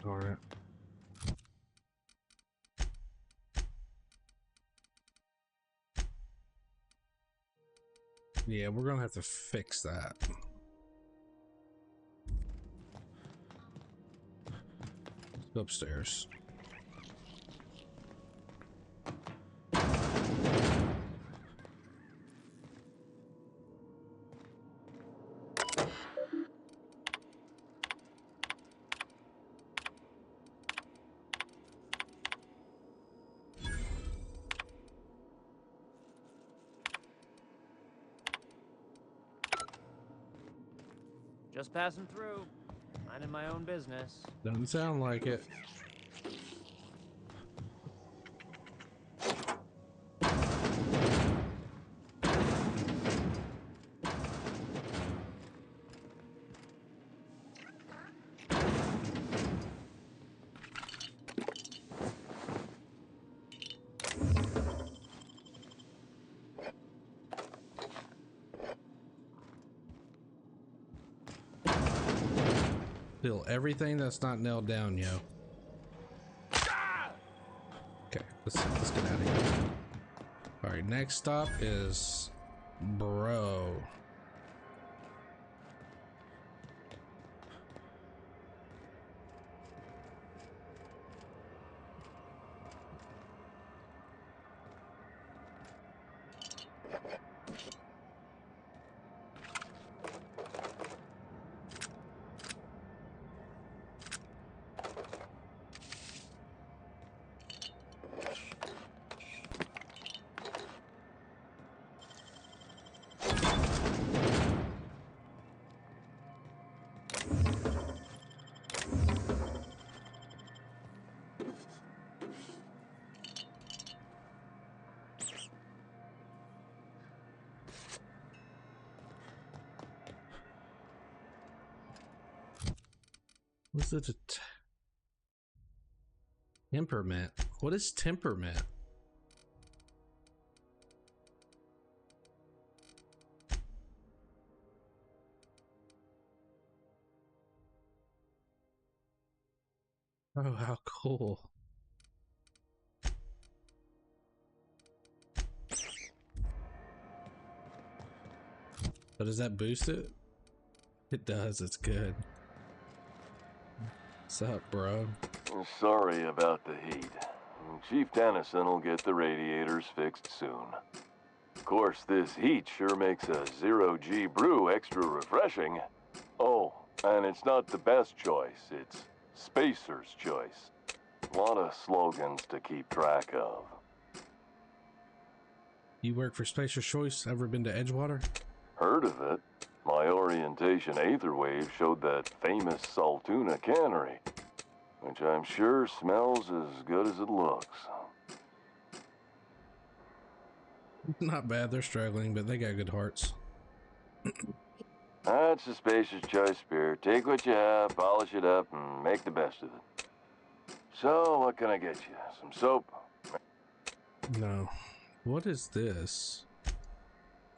Speaker 1: Darn it. Yeah, we're gonna have to fix that. Let's go upstairs.
Speaker 16: Just passing through. Minding my own business.
Speaker 1: Doesn't sound like it. Still, everything that's not nailed down, yo. Okay, let's get out of here. All right, next stop is bro. What's the temperament? What is temperament? Oh, how cool. So does that boost it? It does, it's good. What's up, bro?
Speaker 17: Sorry about the heat. Chief Tennyson will get the radiators fixed soon. Of course, this heat sure makes a zero-G brew extra refreshing. Oh, and it's not the best choice, it's Spacer's choice. A lot of slogans to keep track of.
Speaker 1: You work for Spacer's Choice? Ever been to Edgewater?
Speaker 17: Heard of it. My orientation aether wave showed that famous Saltuna cannery, which I'm sure smells as good as it looks.
Speaker 1: Not bad, they're struggling, but they got good hearts.
Speaker 17: That's the Spacer's Choice beer. Take what you have, polish it up, and make the best of it. So, what can I get you? Some soap?
Speaker 1: No. What is this?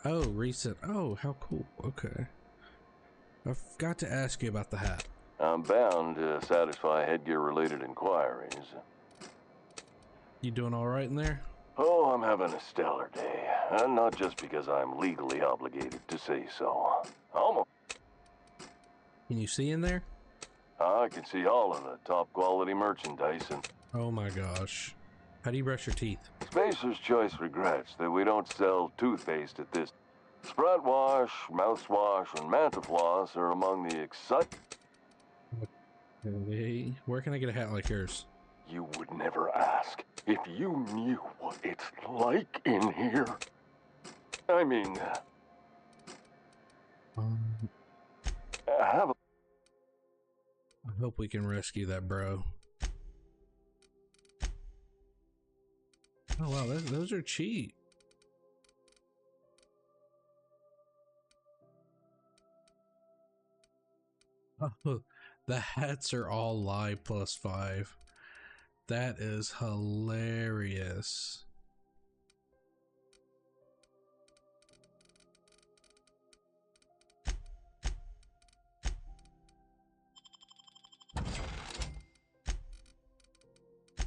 Speaker 1: Oh, recent. Oh, how cool. Okay. I forgot to ask you about the hat.
Speaker 17: I'm bound to satisfy headgear-related inquiries.
Speaker 1: You doing all right in there?
Speaker 17: Oh, I'm having a stellar day. And not just because I'm legally obligated to say so. Almost.
Speaker 1: Can you see in there?
Speaker 17: I can see all of the top-quality merchandise and...
Speaker 1: Oh my gosh. How do you brush your teeth?
Speaker 17: Spacer's Choice regrets that we don't sell toothpaste at this. Sprout wash, mouthwash, and Mantafloss are among the
Speaker 1: Hey, where can I get a hat like yours?
Speaker 17: You would never ask if you knew what it's like in here. I mean, have a...
Speaker 1: I hope we can rescue that bro. Oh wow, those are cheap. Oh, the hats are all live +5. That is hilarious.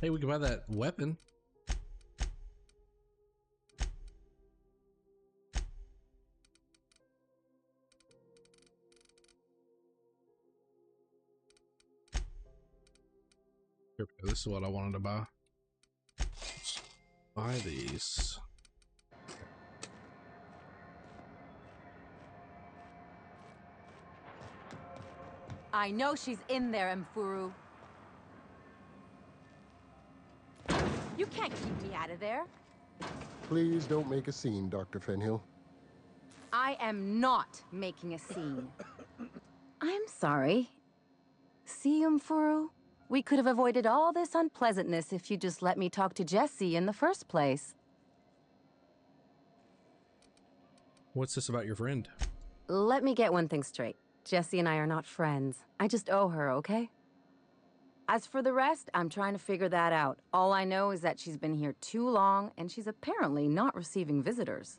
Speaker 1: Hey, we can buy that weapon. Here we go. This is what I wanted to buy. Buy these.
Speaker 18: I know she's in there, Mfuru. You can't keep me out of there.
Speaker 19: Please don't make a scene, Dr. Fenhill.
Speaker 18: I am not making a scene. I'm sorry. See, Mfuru? We could have avoided all this unpleasantness if you just let me talk to Jesse in the first place.
Speaker 1: What's this about your friend?
Speaker 18: Let me get one thing straight. Jesse and I are not friends. I just owe her, okay? As for the rest, I'm trying to figure that out. All I know is that she's been here too long, and she's apparently not receiving visitors.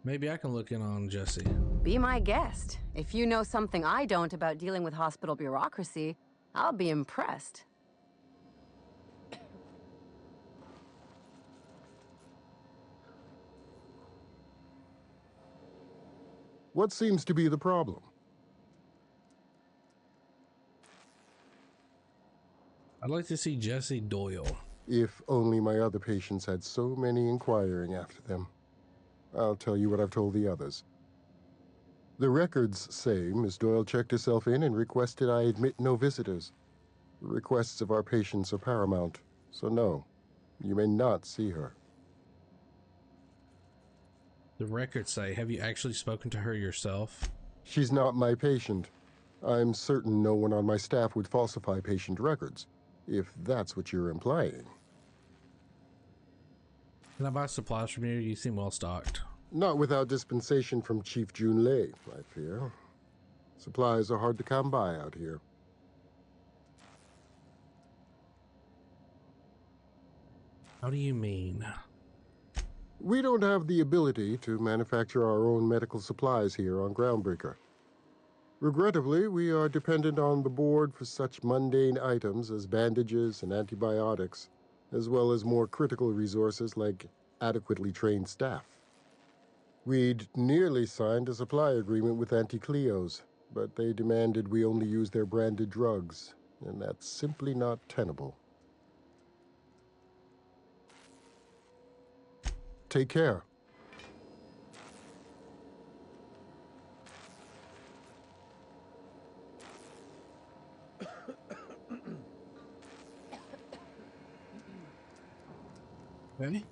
Speaker 1: Maybe I can look in on Jesse.
Speaker 18: Be my guest. If you know something I don't about dealing with hospital bureaucracy, I'll be impressed.
Speaker 19: What seems to be the problem?
Speaker 1: I'd like to see Jesse Doyle.
Speaker 19: If only my other patients had so many inquiring after them. I'll tell you what I've told the others. The records say Miss Doyle checked herself in and requested I admit no visitors. The requests of our patients are paramount, so no, you may not see her.
Speaker 1: The records say, have you actually spoken to her yourself?
Speaker 19: She's not my patient. I'm certain no one on my staff would falsify patient records, if that's what you're implying.
Speaker 1: Can I buy supplies from you? You seem well stocked.
Speaker 19: Not without dispensation from Chief Junlei, I fear. Supplies are hard to come by out here.
Speaker 1: How do you mean?
Speaker 19: We don't have the ability to manufacture our own medical supplies here on Groundbreaker. Regrettably, we are dependent on the board for such mundane items as bandages and antibiotics, as well as more critical resources like adequately trained staff. We'd nearly signed a supply agreement with Anti-Cleos, but they demanded we only use their branded drugs, and that's simply not tenable. Take care.
Speaker 1: Ready?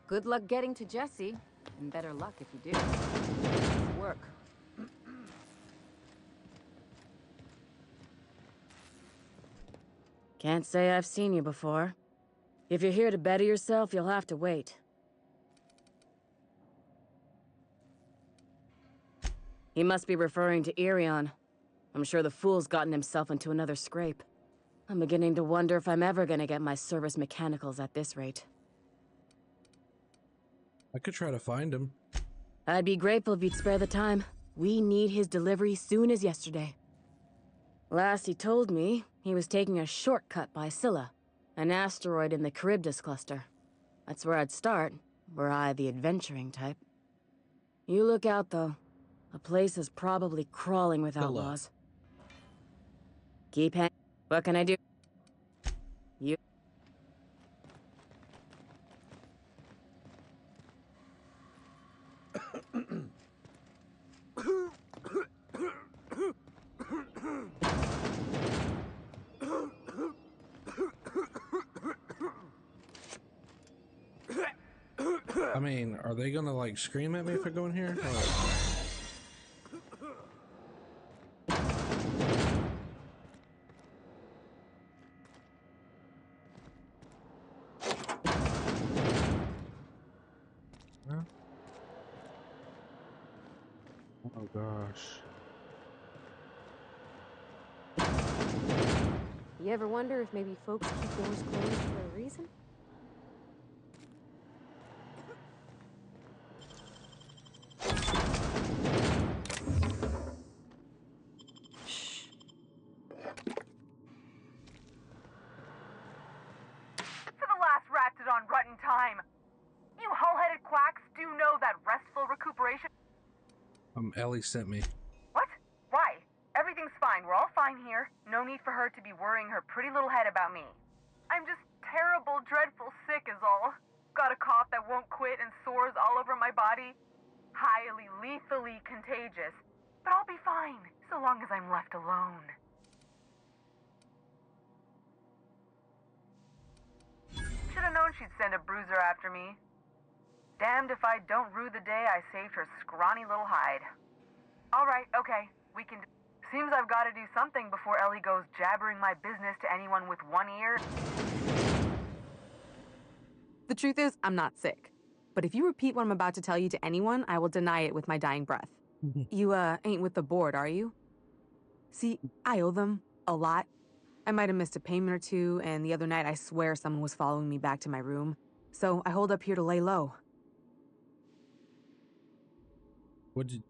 Speaker 18: Good luck getting to Jesse, and better luck if you do. Nice work. Can't say I've seen you before. If you're here to better yourself, you'll have to wait. He must be referring to Irion. I'm sure the fool's gotten himself into another scrape. I'm beginning to wonder if I'm ever gonna get my service mechanicals at this rate.
Speaker 1: I could try to find him.
Speaker 18: I'd be grateful if you'd spare the time. We need his delivery soon as yesterday. Last he told me, he was taking a shortcut by Scylla, an asteroid in the Charybdis cluster. That's where I'd start, were I the adventuring type. You look out, though. The place is probably crawling with outlaws. Keep hanging. What can I do? You...
Speaker 1: I mean, are they gonna like scream at me if I go in here? Huh? Oh gosh.
Speaker 3: You ever wonder if maybe folks keep doors closed for a reason?
Speaker 20: For the last ratted on rotten time. You hull-headed quacks do know that restful recuperation...
Speaker 1: Ellie sent me.
Speaker 20: What? Why? Everything's fine. We're all fine here. No need for her to be worrying her pretty little head about me. I'm just terrible, dreadful sick is all. Got a cough that won't quit and sores all over my body. Highly, lethally contagious. But I'll be fine, so long as I'm left alone. Should've known she'd send a bruiser after me. Damned if I don't rue the day I saved her scrawny little hide. Alright, okay, we can... Seems I've got to do something before Ellie goes jabbering my business to anyone with one ear.
Speaker 21: The truth is, I'm not sick. But if you repeat what I'm about to tell you to anyone, I will deny it with my dying breath. You, ain't with the board, are you? See, I owe them a lot. I might have missed a payment or two, and the other night I swear someone was following me back to my room. So I hold up here to lay low.
Speaker 1: What did...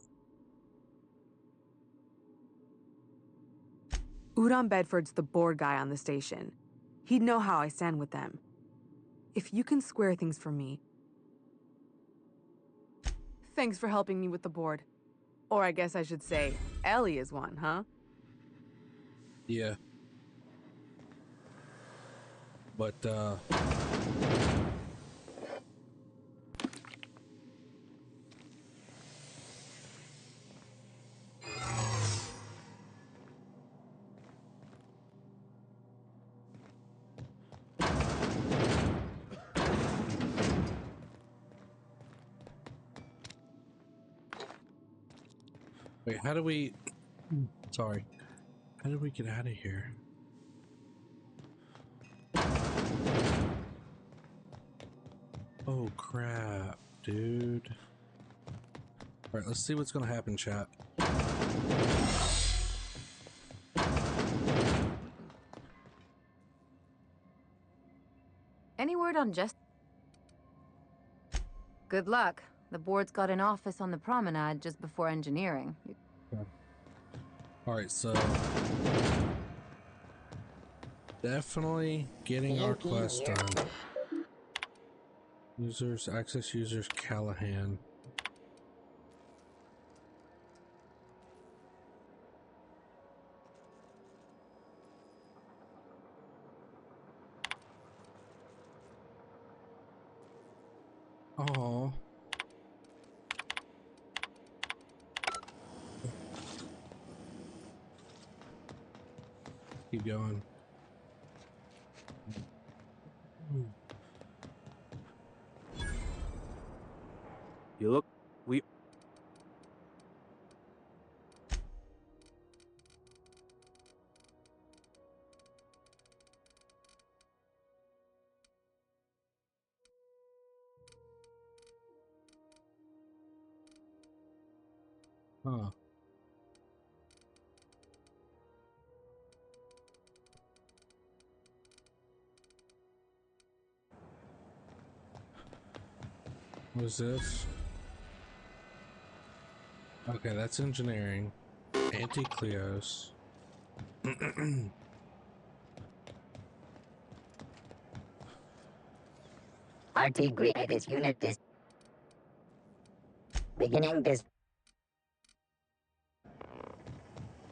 Speaker 21: Udon Bedford's the board guy on the station. He'd know how I stand with them. If you can square things for me... Thanks for helping me with the board. Or I guess I should say, Ellie is one, huh?
Speaker 1: Yeah. But, wait, how do we... Sorry. How did we get out of here? Oh, crap, dude. Alright, let's see what's gonna happen, chat.
Speaker 12: Any word on just... Good luck. The board's got an office on the promenade just before engineering.
Speaker 1: Alright, so... Definitely getting our quest done. Users, access users, Callahan. Oh. Keep going.
Speaker 8: You look... We...
Speaker 1: Huh. What is this? Okay, that's engineering. Anti-Cleos.
Speaker 13: RT Green this unit is beginning this.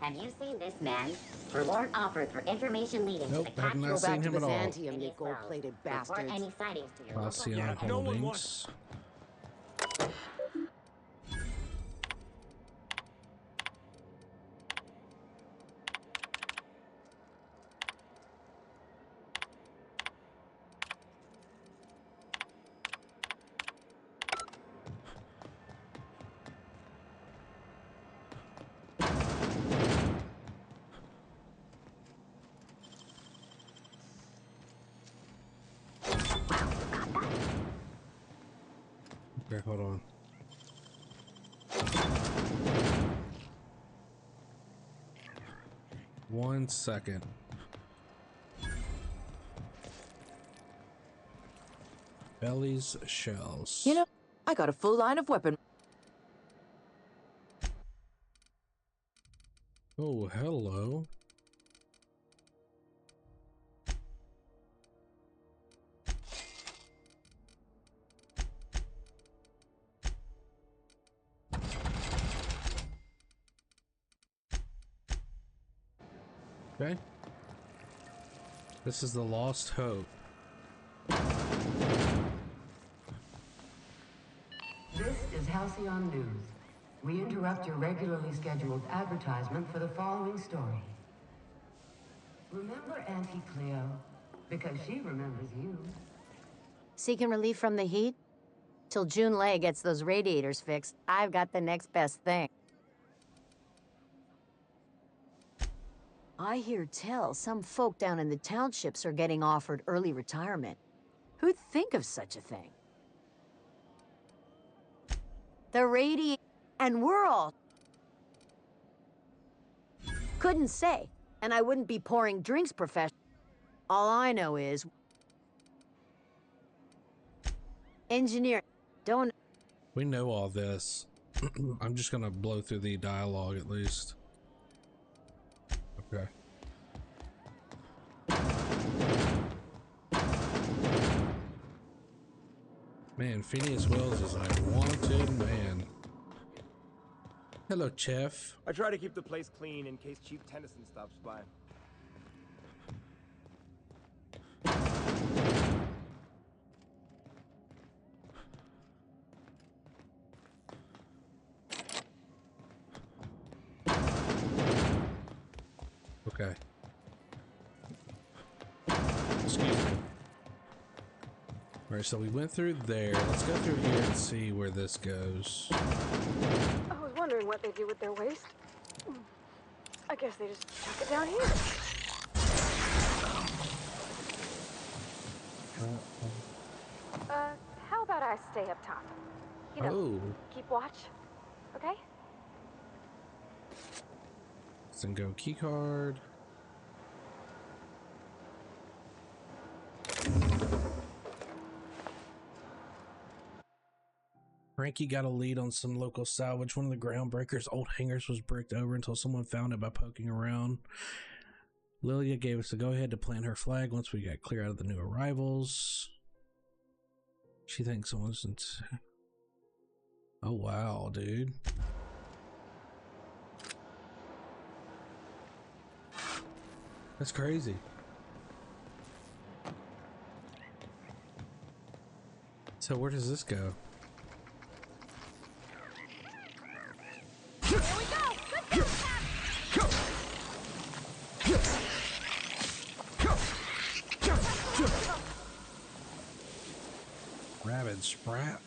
Speaker 13: Have you seen this man? Reward offered for information leading
Speaker 1: Nope,
Speaker 13: to the
Speaker 1: have not
Speaker 13: capture
Speaker 1: seen him at all.
Speaker 13: Byzantium, you gold-plated bastards. Report any sightings to your local
Speaker 1: Halcyon Holdings. Okay, hold on. One second. Belly's shells.
Speaker 5: You know, I got a full line of weapon.
Speaker 1: Oh, hello. Okay. This is the Lost Hope.
Speaker 2: This is Halcyon News. We interrupt your regularly scheduled advertisement for the following story. Remember Auntie Cleo? Because she remembers you.
Speaker 22: Seeking relief from the heat? Till June Lay gets those radiators fixed, I've got the next best thing. I hear tell some folk down in the townships are getting offered early retirement. Who'd think of such a thing? The and we're all... Couldn't say, and I wouldn't be pouring drinks professionally. All I know is... Engineer, don't...
Speaker 1: We know all this. I'm just gonna blow through the dialogue at least. Okay. Man, Phineas Wells is a wanted man. Hello, Chef.
Speaker 7: I try to keep the place clean in case Chief Tennyson stops by.
Speaker 1: Okay. Excuse me. Alright, so we went through there. Let's go through here and see where this goes.
Speaker 3: I was wondering what they do with their waste. I guess they just chuck it down here. How about I stay up top? You know, keep watch, okay?
Speaker 1: Zingo keycard. Frankie got a lead on some local salvage. One of the Groundbreaker's old hangars was bricked over until someone found it by poking around. Lilia gave us the go-ahead to plant her flag once we got clear out of the new arrivals. She thinks someone's... Oh, wow, dude. That's crazy. So where does this go?
Speaker 22: Here we go! Good
Speaker 1: Rabid Sprat.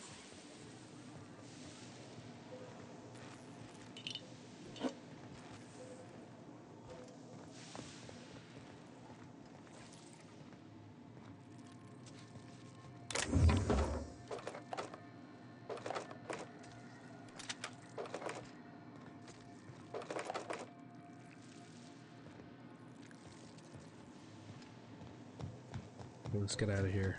Speaker 1: Let's get out of here.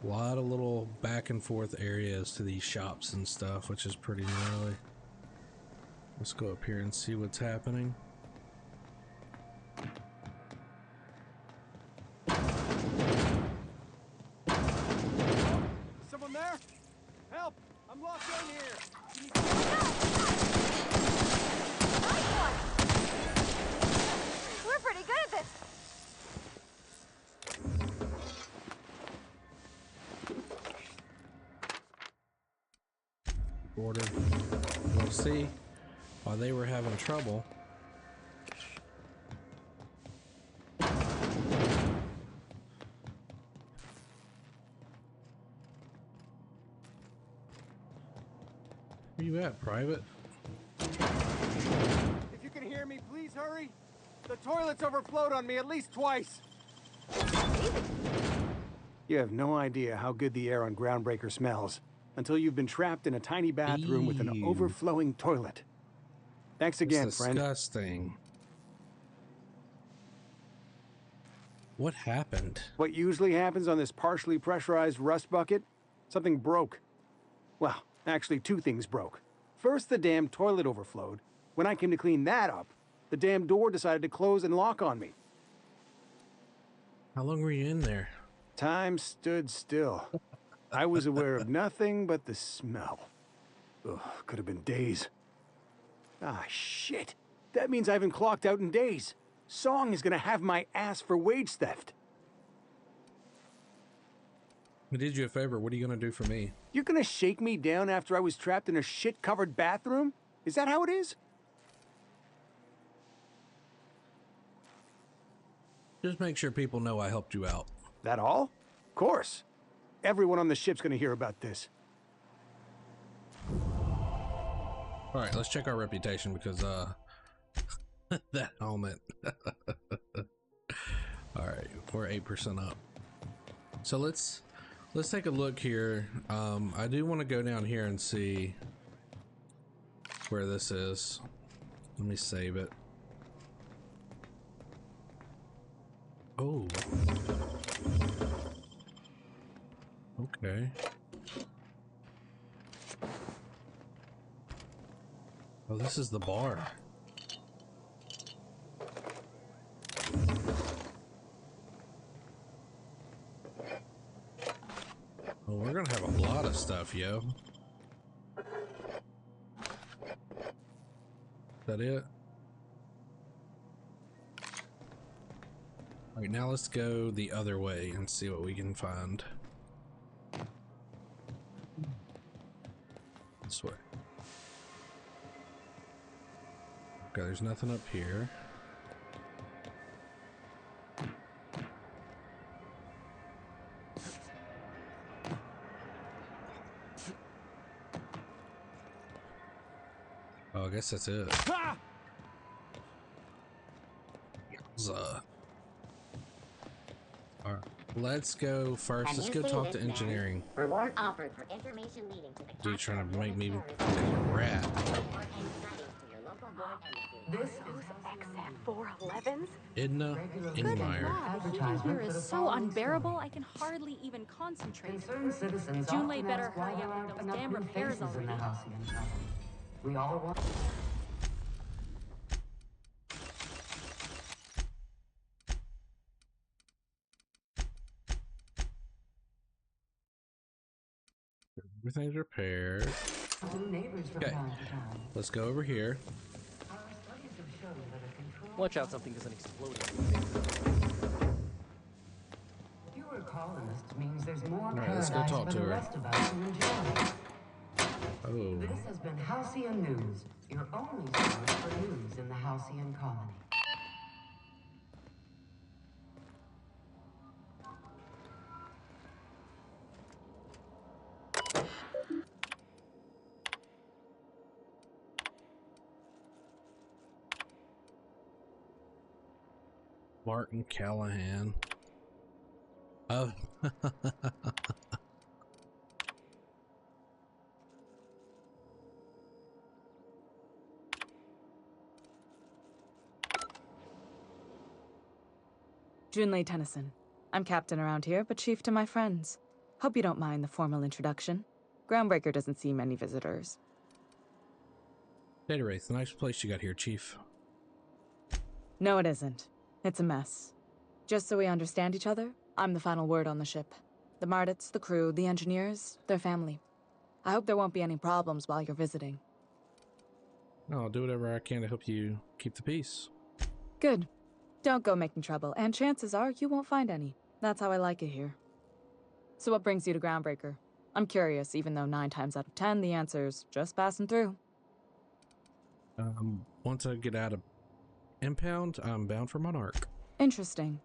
Speaker 1: A lot of little back and forth areas to these shops and stuff, which is pretty gnarly. Let's go up here and see what's happening.
Speaker 7: Someone there? Help! I'm locked in here!
Speaker 22: We're pretty good at this!
Speaker 1: Ordered. We'll see. While they were having trouble. Where you at, Private?
Speaker 7: If you can hear me, please hurry. The toilet's overflowed on me at least twice.
Speaker 4: You have no idea how good the air on Groundbreaker smells until you've been trapped in a tiny bathroom with an overflowing toilet. Thanks again, friend.
Speaker 1: Disgusting. What happened?
Speaker 4: What usually happens on this partially pressurized rust bucket? Something broke. Well, actually 2 things broke. First, the damn toilet overflowed. When I came to clean that up, the damn door decided to close and lock on me.
Speaker 1: How long were you in there?
Speaker 4: Time stood still. I was aware of nothing but the smell. Ugh, could have been days. Ah, shit. That means I haven't clocked out in days. Song is gonna have my ass for wage theft.
Speaker 1: I did you a favor. What are you gonna do for me?
Speaker 4: You're gonna shake me down after I was trapped in a shit-covered bathroom? Is that how it is?
Speaker 1: Just make sure people know I helped you out.
Speaker 4: That all? Of course. Everyone on the ship's gonna hear about this.
Speaker 1: All right, let's check our reputation because that helmet. All right, we're 8% up. So let's take a look here. I do want to go down here and see where this is. Let me save it. Oh. Okay. Oh, this is the bar. Oh, we're gonna have a lot of stuff, yo. Is that it? All right, now let's go the other way and see what we can find. This way. Okay, there's nothing up here. Oh, I guess that's it. Alright, let's go first. Let's go talk to engineering.
Speaker 13: Reward offered for information leading to the
Speaker 1: Dude, trying to make me become a rat.
Speaker 3: This XF411s?
Speaker 1: Edna
Speaker 6: Good
Speaker 1: Ingmeyer.
Speaker 6: God, the heat in here is so unbearable, I can hardly even concentrate.
Speaker 2: Concerned citizens
Speaker 6: Junlei
Speaker 2: often
Speaker 6: better
Speaker 2: ask why
Speaker 6: hurry
Speaker 2: there
Speaker 6: up
Speaker 2: aren't
Speaker 6: with those
Speaker 2: enough
Speaker 6: damn
Speaker 2: new
Speaker 6: repairs
Speaker 2: faces in
Speaker 6: already.
Speaker 2: the Halcyon Company. We all want...
Speaker 1: Everything's repaired. Okay, let's go over here.
Speaker 16: Watch out something doesn't explode.
Speaker 2: Fewer colonists means there's more
Speaker 1: Alright, let's go
Speaker 2: paradise
Speaker 1: talk
Speaker 2: for
Speaker 1: to
Speaker 2: the
Speaker 1: her.
Speaker 2: rest of us to enjoy.
Speaker 1: Oh.
Speaker 2: This has been Halcyon News, your only source for news in the Halcyon Colony.
Speaker 1: Martin Callahan. Oh.
Speaker 21: Junlei Tennyson. I'm captain around here, but chief to my friends. Hope you don't mind the formal introduction. Groundbreaker doesn't see many visitors.
Speaker 1: XDataWraith, nice place you got here, Chief.
Speaker 21: No, it isn't. It's a mess. Just so we understand each other, I'm the final word on the ship. The Mardits, the crew, the engineers, their family. I hope there won't be any problems while you're visiting.
Speaker 1: I'll do whatever I can to help you keep the peace.
Speaker 21: Good. Don't go making trouble, and chances are you won't find any. That's how I like it here. So what brings you to Groundbreaker? I'm curious, even though 9 times out of 10 the answer's just passing through.
Speaker 1: Once I get out of Impound, I'm bound for Monarch.
Speaker 21: Interesting.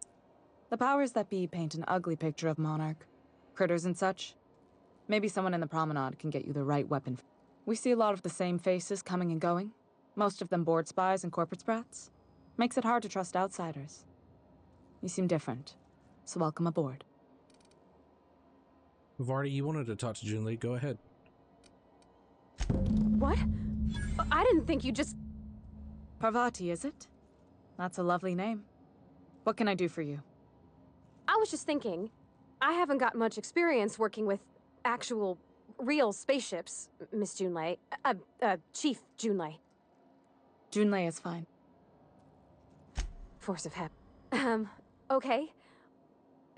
Speaker 21: The powers that be paint an ugly picture of Monarch. Critters and such. Maybe someone in the promenade can get you the right weapon. We see a lot of the same faces coming and going. Most of them board spies and corporate sprats. Makes it hard to trust outsiders. You seem different, so welcome aboard.
Speaker 1: Vardy, you wanted to talk to Junlei. Go ahead.
Speaker 3: What? I didn't think you just...
Speaker 21: Parvati, is it? That's a lovely name. What can I do for you?
Speaker 3: I was just thinking, I haven't got much experience working with actual, real spaceships, Miss Junlei. Chief Junlei.
Speaker 21: Junlei is fine.
Speaker 3: Force of habit. Okay.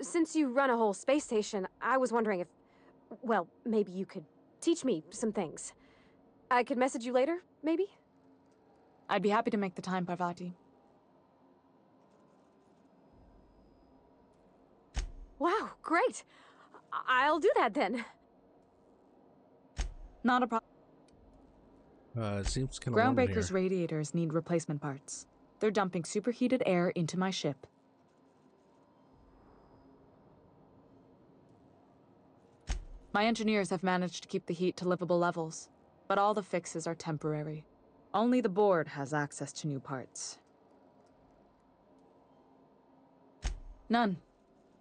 Speaker 3: Since you run a whole space station, I was wondering if, well, maybe you could teach me some things. I could message you later, maybe?
Speaker 21: I'd be happy to make the time, Parvati.
Speaker 3: Wow, great. I'll do that then.
Speaker 21: Not a problem.
Speaker 1: It seems kind of warm in here.
Speaker 21: Groundbreaker's radiators need replacement parts. They're dumping superheated air into my ship. My engineers have managed to keep the heat to livable levels, but all the fixes are temporary. Only the board has access to new parts. None.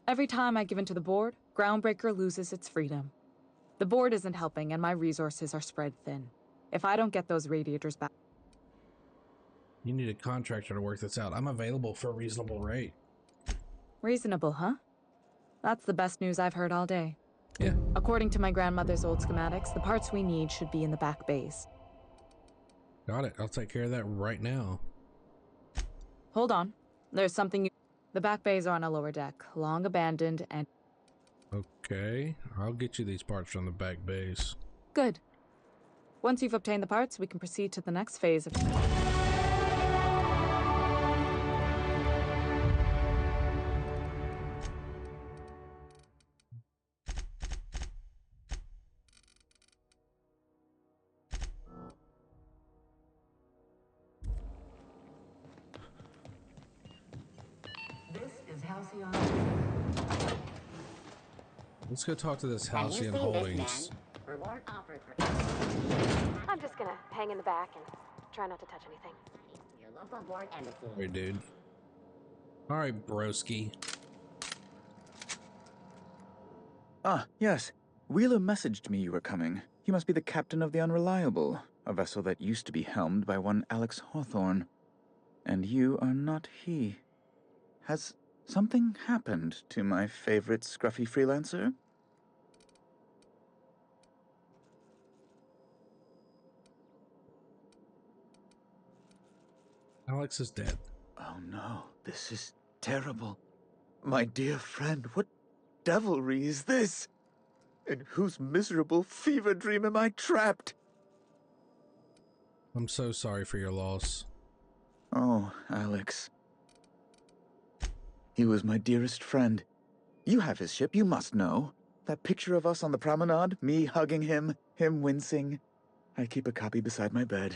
Speaker 21: Every time I give in to the board, Groundbreaker loses its freedom. The board isn't helping and my resources are spread thin. If I don't get those radiators back...
Speaker 1: You need a contractor to work this out. I'm available for a reasonable rate.
Speaker 21: Reasonable, huh? That's the best news I've heard all day.
Speaker 1: Yeah.
Speaker 21: According to my grandmother's old schematics, the parts we need should be in the back bays.
Speaker 1: Got it. I'll take care of that right now.
Speaker 21: Hold on. There's something you... The back bays are on a lower deck, long abandoned and...
Speaker 1: Okay. I'll get you these parts from the back base.
Speaker 21: Good. Once you've obtained the parts, we can proceed to the next phase of...
Speaker 2: This is Halcyon.
Speaker 1: Let's go talk to this Halcyon Holdings.
Speaker 2: Reward offered for
Speaker 3: I'm just gonna hang in the back and try not to touch anything.
Speaker 13: your local board embassy.
Speaker 1: Hey, dude. Alright, broski.
Speaker 9: Ah, yes. Wheeler messaged me you were coming. You must be the captain of the Unreliable, a vessel that used to be helmed by one Alex Hawthorne. And you are not he. Has something happened to my favorite scruffy freelancer?
Speaker 1: Alex is dead.
Speaker 9: Oh no, this is terrible. My dear friend, what devilry is this? In whose miserable fever dream am I trapped?
Speaker 1: I'm so sorry for your loss.
Speaker 9: Oh, Alex. He was my dearest friend. You have his ship, you must know. That picture of us on the promenade, me hugging him, him wincing. I keep a copy beside my bed.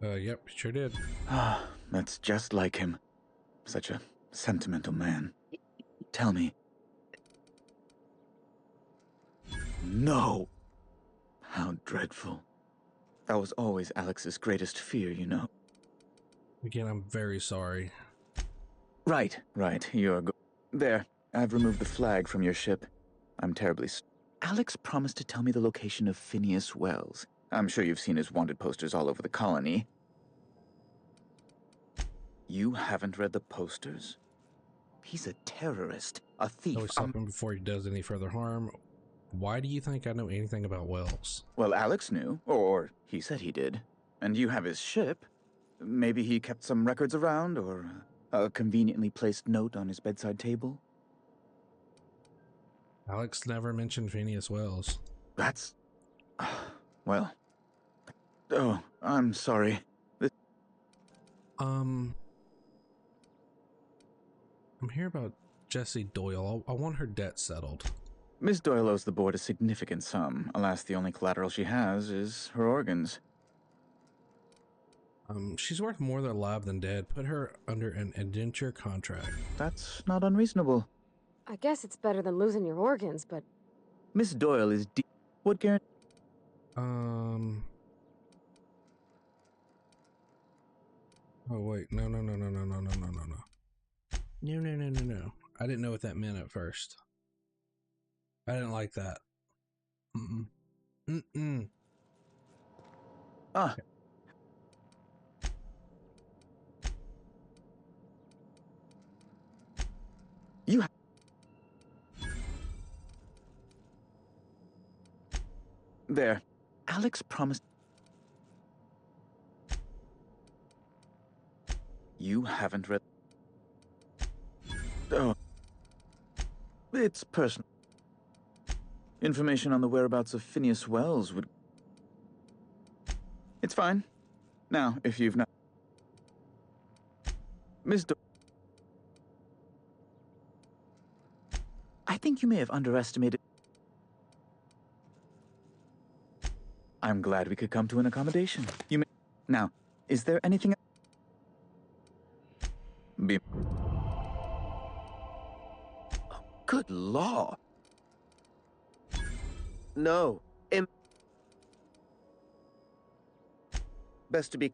Speaker 1: Yep, sure did.
Speaker 9: Ah, that's just like him. Such a sentimental man. Tell me. No! How dreadful. That was always Alex's greatest fear, you know.
Speaker 1: Again, I'm very sorry.
Speaker 9: Right, you're good. There, I've removed the flag from your ship. I'm terribly Alex promised to tell me the location of Phineas Wells. I'm sure you've seen his wanted posters all over the colony. You haven't read the posters? He's a terrorist, a thief.
Speaker 1: Always stop him before he does any further harm. Why do you think I know anything about Wells?
Speaker 9: Well, Alex knew, or he said he did. And you have his ship. Maybe he kept some records around, or a conveniently placed note on his bedside table.
Speaker 1: Alex never mentioned Phineas Wells.
Speaker 9: That's... well... Oh, I'm sorry.
Speaker 1: I'm here about Jessie Doyle. I want her debt settled.
Speaker 9: Miss Doyle owes the board a significant sum. Alas, the only collateral she has is her organs.
Speaker 1: She's worth more alive than dead. Put her under an indenture contract.
Speaker 9: That's not unreasonable.
Speaker 3: I guess it's better than losing your organs, but...
Speaker 9: Miss Doyle is what guarantee...
Speaker 1: Oh, wait. No. No. I didn't know what that meant at first. I didn't like that. Mm-mm. Mm-mm.
Speaker 9: Ah. You there. Alex promised. You haven't read. Oh. It's personal. Information on the whereabouts of Phineas Wells would. It's fine. Now, if you've not. Miss I think you may have underestimated. I'm glad we could come to an accommodation. You may. Now, is there anything. Be. Oh, good law.
Speaker 10: No. Best to be.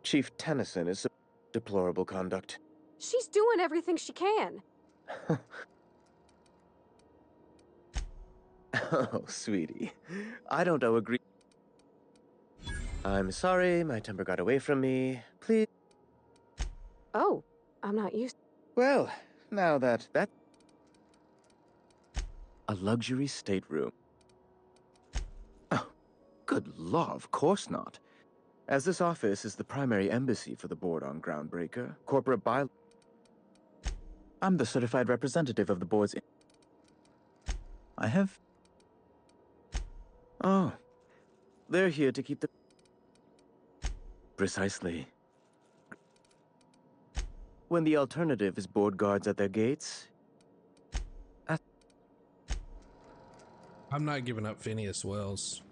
Speaker 10: Chief Tennyson is deplorable conduct.
Speaker 3: She's doing everything she can.
Speaker 10: Oh, sweetie. I don't agree. I'm sorry, my temper got away from me. Please.
Speaker 3: Oh, I'm not used.
Speaker 10: Well, now that.
Speaker 9: A luxury stateroom. Oh, good law, of course not.
Speaker 10: As this office is the primary embassy for the board on Groundbreaker, corporate by.
Speaker 9: I'm the certified representative of the board's. I have.
Speaker 10: Oh. They're here to keep the.
Speaker 9: Precisely.
Speaker 10: When the alternative is board guards at their gates.
Speaker 1: I'm not giving up Phineas Wells.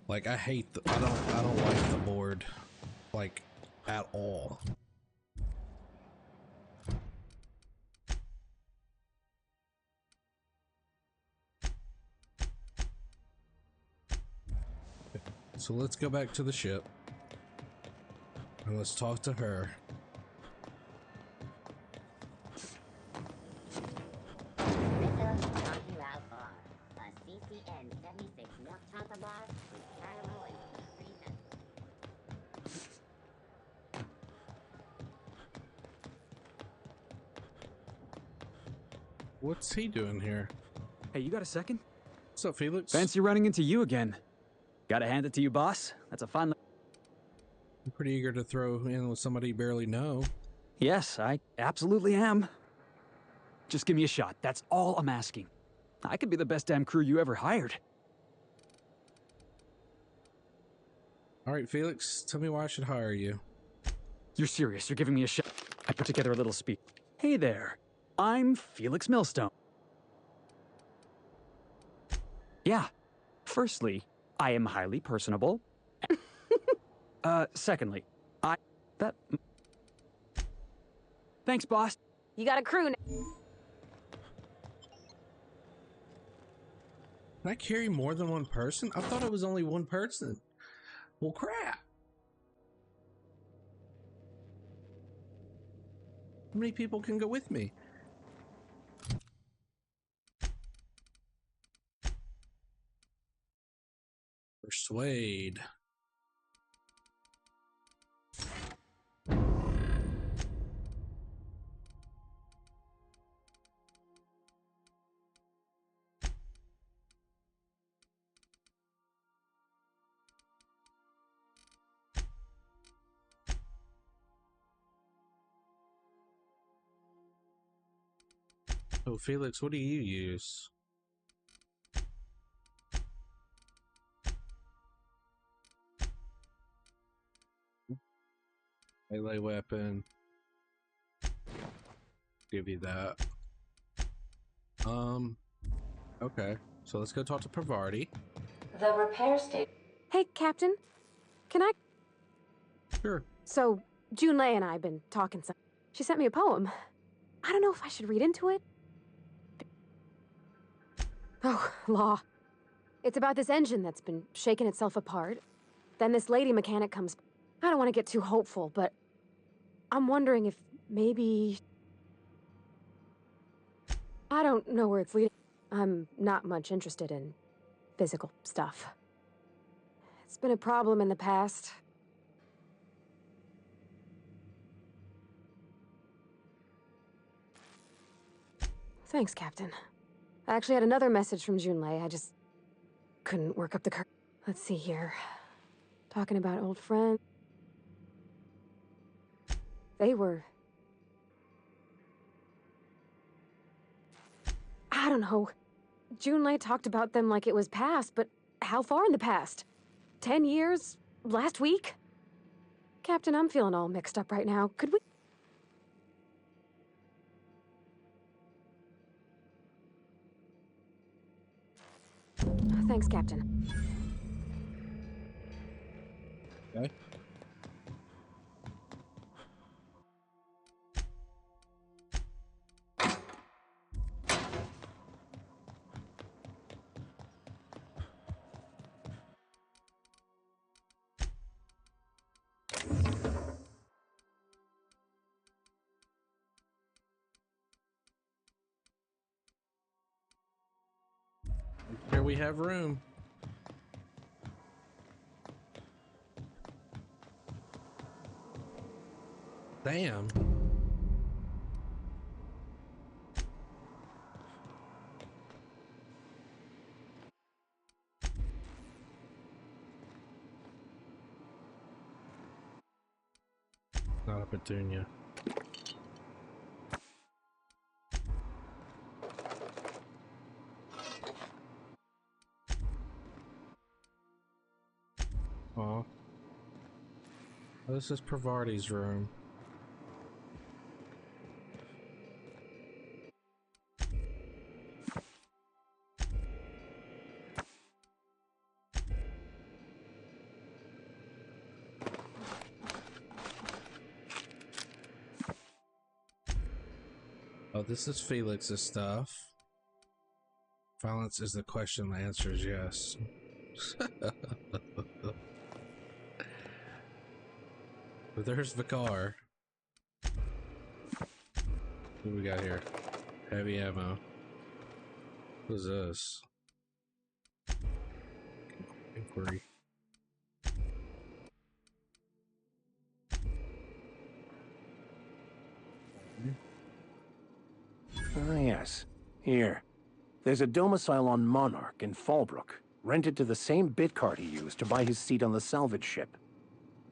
Speaker 1: Like, I hate the, I don't like the board, like, at all. So let's go back to the ship and let's talk to her. What's he doing here?
Speaker 11: Hey, you got a second?
Speaker 1: What's up, Felix?
Speaker 11: Fancy running into you again. Gotta hand it to you, boss. That's a fine.
Speaker 1: I'm pretty eager to throw in with somebody you barely know.
Speaker 11: Yes, I absolutely am. Just give me a shot. That's all I'm asking. I could be the best damn crew you ever hired.
Speaker 1: All right, Felix, tell me why I should hire you.
Speaker 11: You're serious? You're giving me a shot? I put together a little speech. Hey there. I'm Felix Millstone. Yeah. Firstly, I am highly personable. Secondly, Thanks, boss.
Speaker 3: You got a crew now.
Speaker 1: Can I carry more than one person? I thought it was only one person. Well, crap. How many people can go with me? Persuade. Oh, Felix, what do you use? Melee weapon. Give you that. Okay. So let's go talk to Pravarti.
Speaker 3: The repair station. Hey, Captain. Can I?
Speaker 1: Sure.
Speaker 3: So, Junlei and I have been talking some. She sent me a poem. I don't know if I should read into it. Oh, law. It's about this engine that's been shaking itself apart. Then this lady mechanic comes. I don't want to get too hopeful, but I'm wondering if maybe... I don't know where it's leading. I'm not much interested in physical stuff. It's been a problem in the past. Thanks, Captain. I actually had another message from Junlei. I just couldn't work up the courage. Let's see here. Talking about old friends. They were... I don't know. Junlei talked about them like it was past, but how far in the past? 10 years? Last week? Captain, I'm feeling all mixed up right now. Could we... Thanks, Captain.
Speaker 1: Okay. Here we have room. Damn. Not a petunia. Aw. This is Pravarti's room. Oh, this is Felix's stuff. Violence is the question, the answer is yes. But there's Vicar. What do we got here? Heavy ammo. What is this? Inquiry.
Speaker 14: Ah, yes. Here. There's a domicile on Monarch in Fallbrook, rented to the same bit card he used to buy his seat on the salvage ship.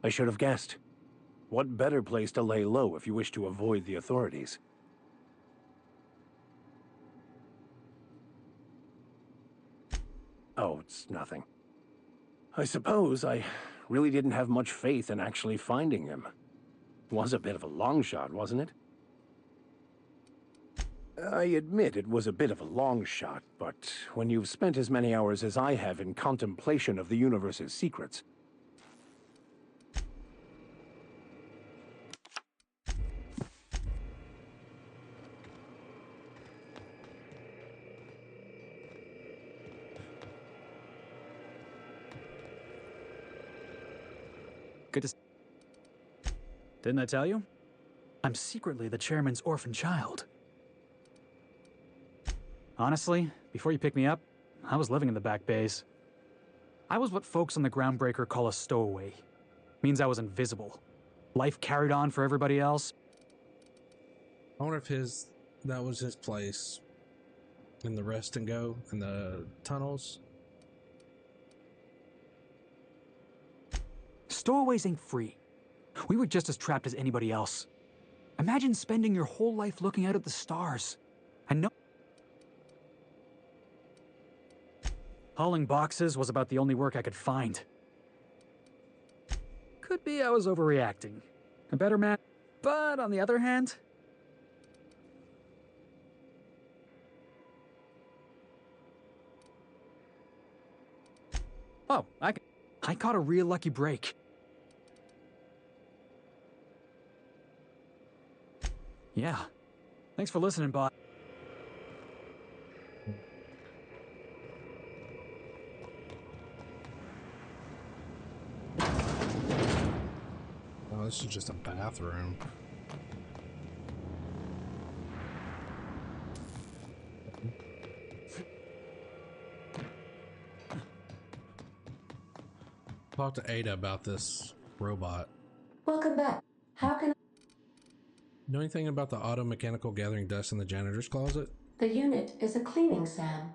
Speaker 14: I should have guessed. What better place to lay low if you wish to avoid the authorities? Oh, it's nothing. I suppose I really didn't have much faith in actually finding him. Was a bit of a long shot, wasn't it? I admit it was a bit of a long shot, but when you've spent as many hours as I have in contemplation of the universe's secrets...
Speaker 11: Good to... Didn't I tell you? I'm secretly the chairman's orphan child. Honestly, before you picked me up, I was living in the back bays. I was what folks on the Groundbreaker call a stowaway. Means I was invisible. Life carried on for everybody else.
Speaker 1: I wonder if that was his place in the rest and go in the tunnels.
Speaker 11: Stowaways ain't free. We were just as trapped as anybody else. Imagine spending your whole life looking out at the stars. And no... Hauling boxes was about the only work I could find. Could be I was overreacting. A better man. But on the other hand... Oh, I caught a real lucky break. Yeah. Thanks for listening, bot.
Speaker 1: Oh, this is just a bathroom. talk to Ada about this robot.
Speaker 15: Welcome back. How can
Speaker 1: Know anything about the auto mechanical gathering dust in the janitor's closet?
Speaker 15: the unit is a cleaning SAM.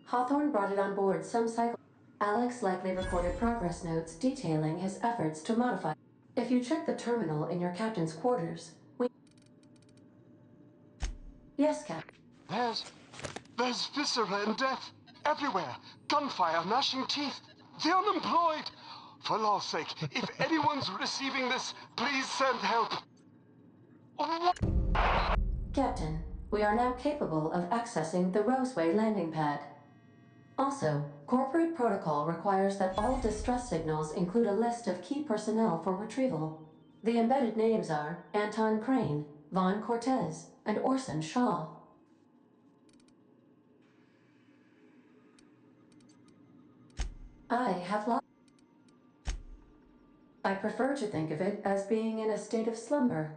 Speaker 15: Hawthorne brought it on board some cycle. Alex likely recorded progress notes detailing his efforts to modify. If you check the terminal in your captain's quarters, we... Yes, Captain.
Speaker 17: There's viscera and death everywhere. Gunfire, gnashing teeth. The unemployed. For law's sake, if anyone's receiving this, please send help.
Speaker 15: Captain, we are now capable of accessing the Roseway landing pad. Also, corporate protocol requires that all distress signals include a list of key personnel for retrieval. The embedded names are Anton Crane, Vaughn Cortez, and Orson Shaw. I have lost. I prefer to think of it as being in a state of slumber.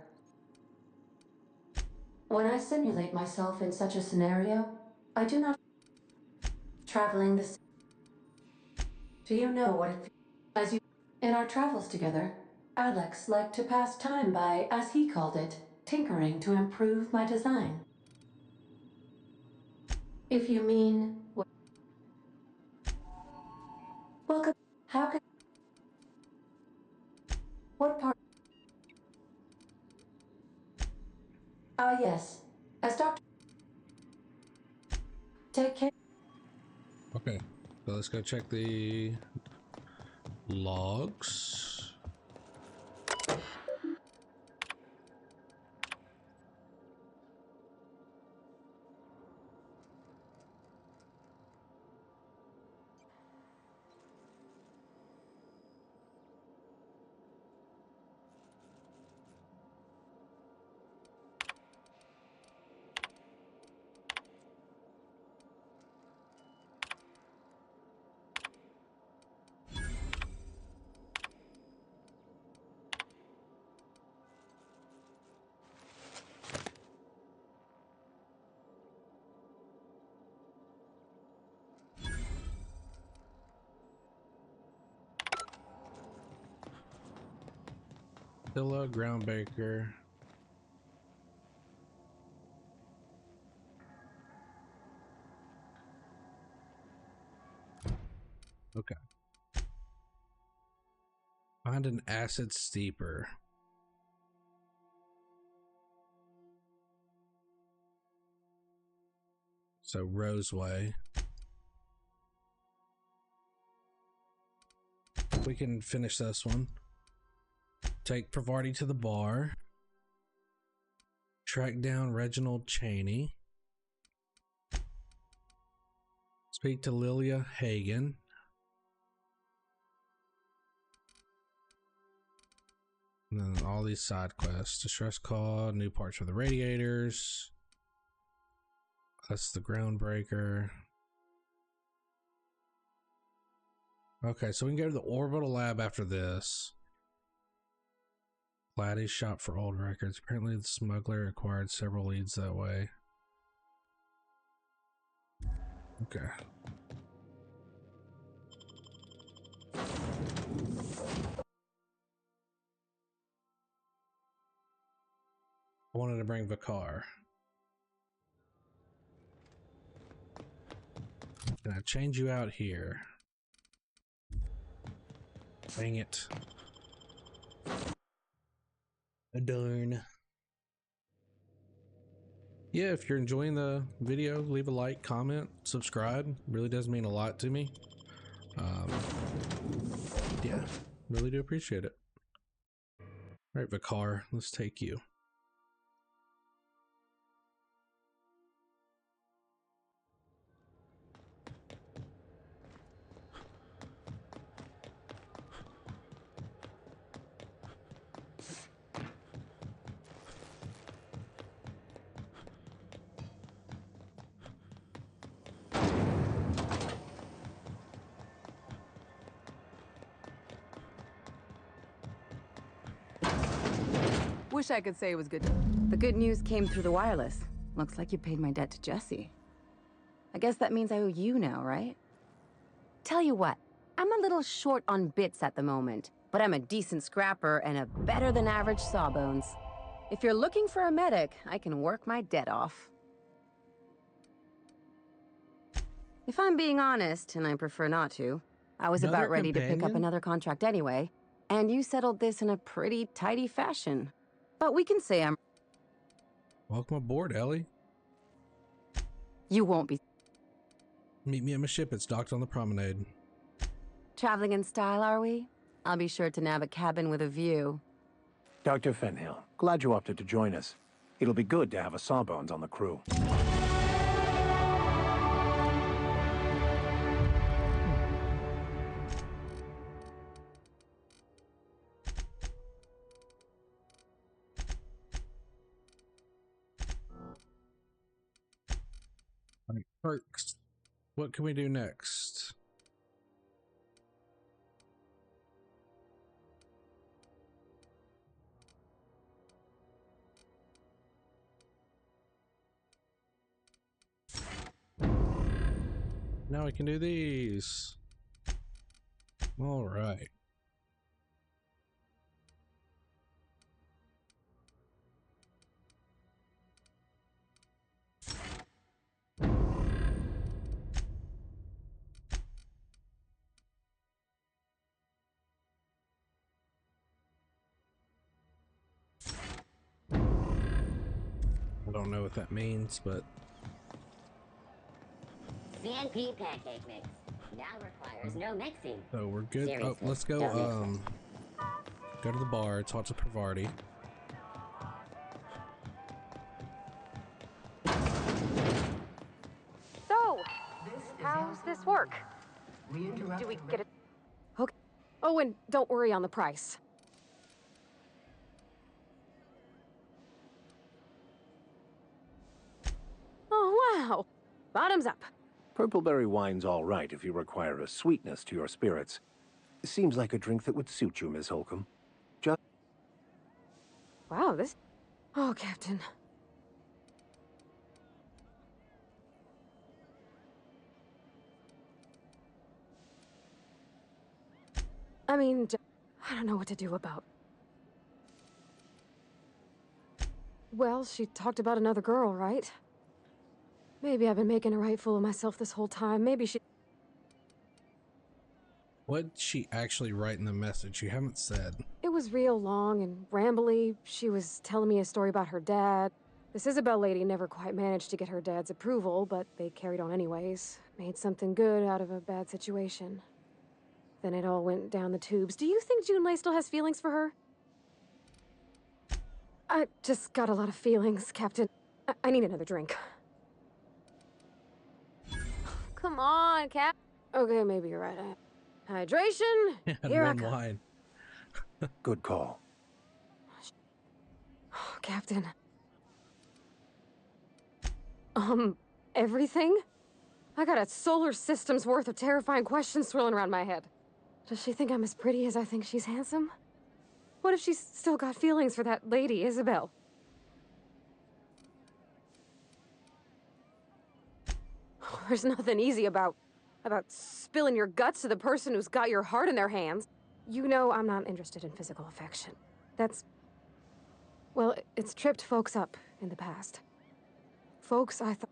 Speaker 15: When I simulate myself in such a scenario, I do not traveling this. Do you know what it feels? As you in our travels together, Alex liked to pass time by, as he called it, tinkering to improve my design. If you mean welcome, how can what part? Ah, yes. As Dr. Take care.
Speaker 1: Okay, so let's go check the logs. Groundbreaker. Okay. Find an acid steeper. So Roseway. We can finish this one. Take Pravarti to the bar. Track down Reginald Cheney. Speak to Lilia Hagen. And then all these side quests. Distress call, new parts for the radiators. That's the Groundbreaker. Okay, so we can go to the orbital lab after this. Laddie's shop for old records. Apparently the smuggler acquired several leads that way. Okay. I wanted to bring Vicar. Can I change you out here? Dang it. Darn. Yeah, if you're enjoying the video, leave a like, comment, subscribe. It really does mean a lot to me. Yeah, really do appreciate it. All right, Vicar, let's take you.
Speaker 21: Wish I could say it was good.
Speaker 18: The good news came through the wireless. Looks like you paid my debt to Jesse. I guess that means I owe you now, right?
Speaker 22: Tell you what,
Speaker 18: I'm a little short on bits at the moment, but I'm a decent scrapper and a better-than-average sawbones. If you're looking for a medic, I can work my debt off. If I'm being honest, and I prefer not to, I was about ready to pick up another contract anyway, and you settled this in a pretty tidy fashion. But we can say I'm...
Speaker 1: Welcome aboard, Ellie.
Speaker 18: You won't be...
Speaker 1: Meet me at my ship. It's docked on the promenade.
Speaker 18: Traveling in style, are we? I'll be sure to nab a cabin with a view.
Speaker 14: Dr. Fenhill, glad you opted to join us. It'll be good to have a Sawbones on the crew.
Speaker 1: Alright, perks. What can we do next? Now we can do these. All right. I don't know what that means, but
Speaker 13: CNP pancake mix now requires no mixing.
Speaker 1: so we're good.
Speaker 13: Seriously,
Speaker 1: Oh, let's go. Go to the bar. Talk to Pravarti.
Speaker 3: So, how's this work? Do we get it? Okay. Oh, and don't worry on the price. Oh, wow. Bottoms up.
Speaker 14: Purpleberry wine's all right if you require a sweetness to your spirits. Seems like a drink that would suit you, Miss Holcomb. Just...
Speaker 3: Wow, this... Oh, Captain. I mean, I don't know what to do about... Well, she talked about another girl, right? Maybe I've been making a right fool of myself this whole time. Maybe she...
Speaker 1: What'd she actually write in the message? You haven't said.
Speaker 3: It was real long and rambly. She was telling me a story about her dad. This Isabel lady never quite managed to get her dad's approval, but they carried on anyways. Made something good out of a bad situation. Then it all went down the tubes. Do you think Junlei still has feelings for her? I just got a lot of feelings, Captain. I need another drink. Come on, Cap. Okay, maybe you're right. Hydration. Here I come.
Speaker 1: Wine.
Speaker 14: Good call.
Speaker 3: Oh, Captain. Everything? I got a solar system's worth of terrifying questions swirling around my head. Does she think I'm as pretty as I think she's handsome? What if she's still got feelings for that lady, Isabel? There's nothing easy about spilling your guts to the person who's got your heart in their hands. You know I'm not interested in physical affection. That's... Well, it's tripped folks up in the past. Folks I thought...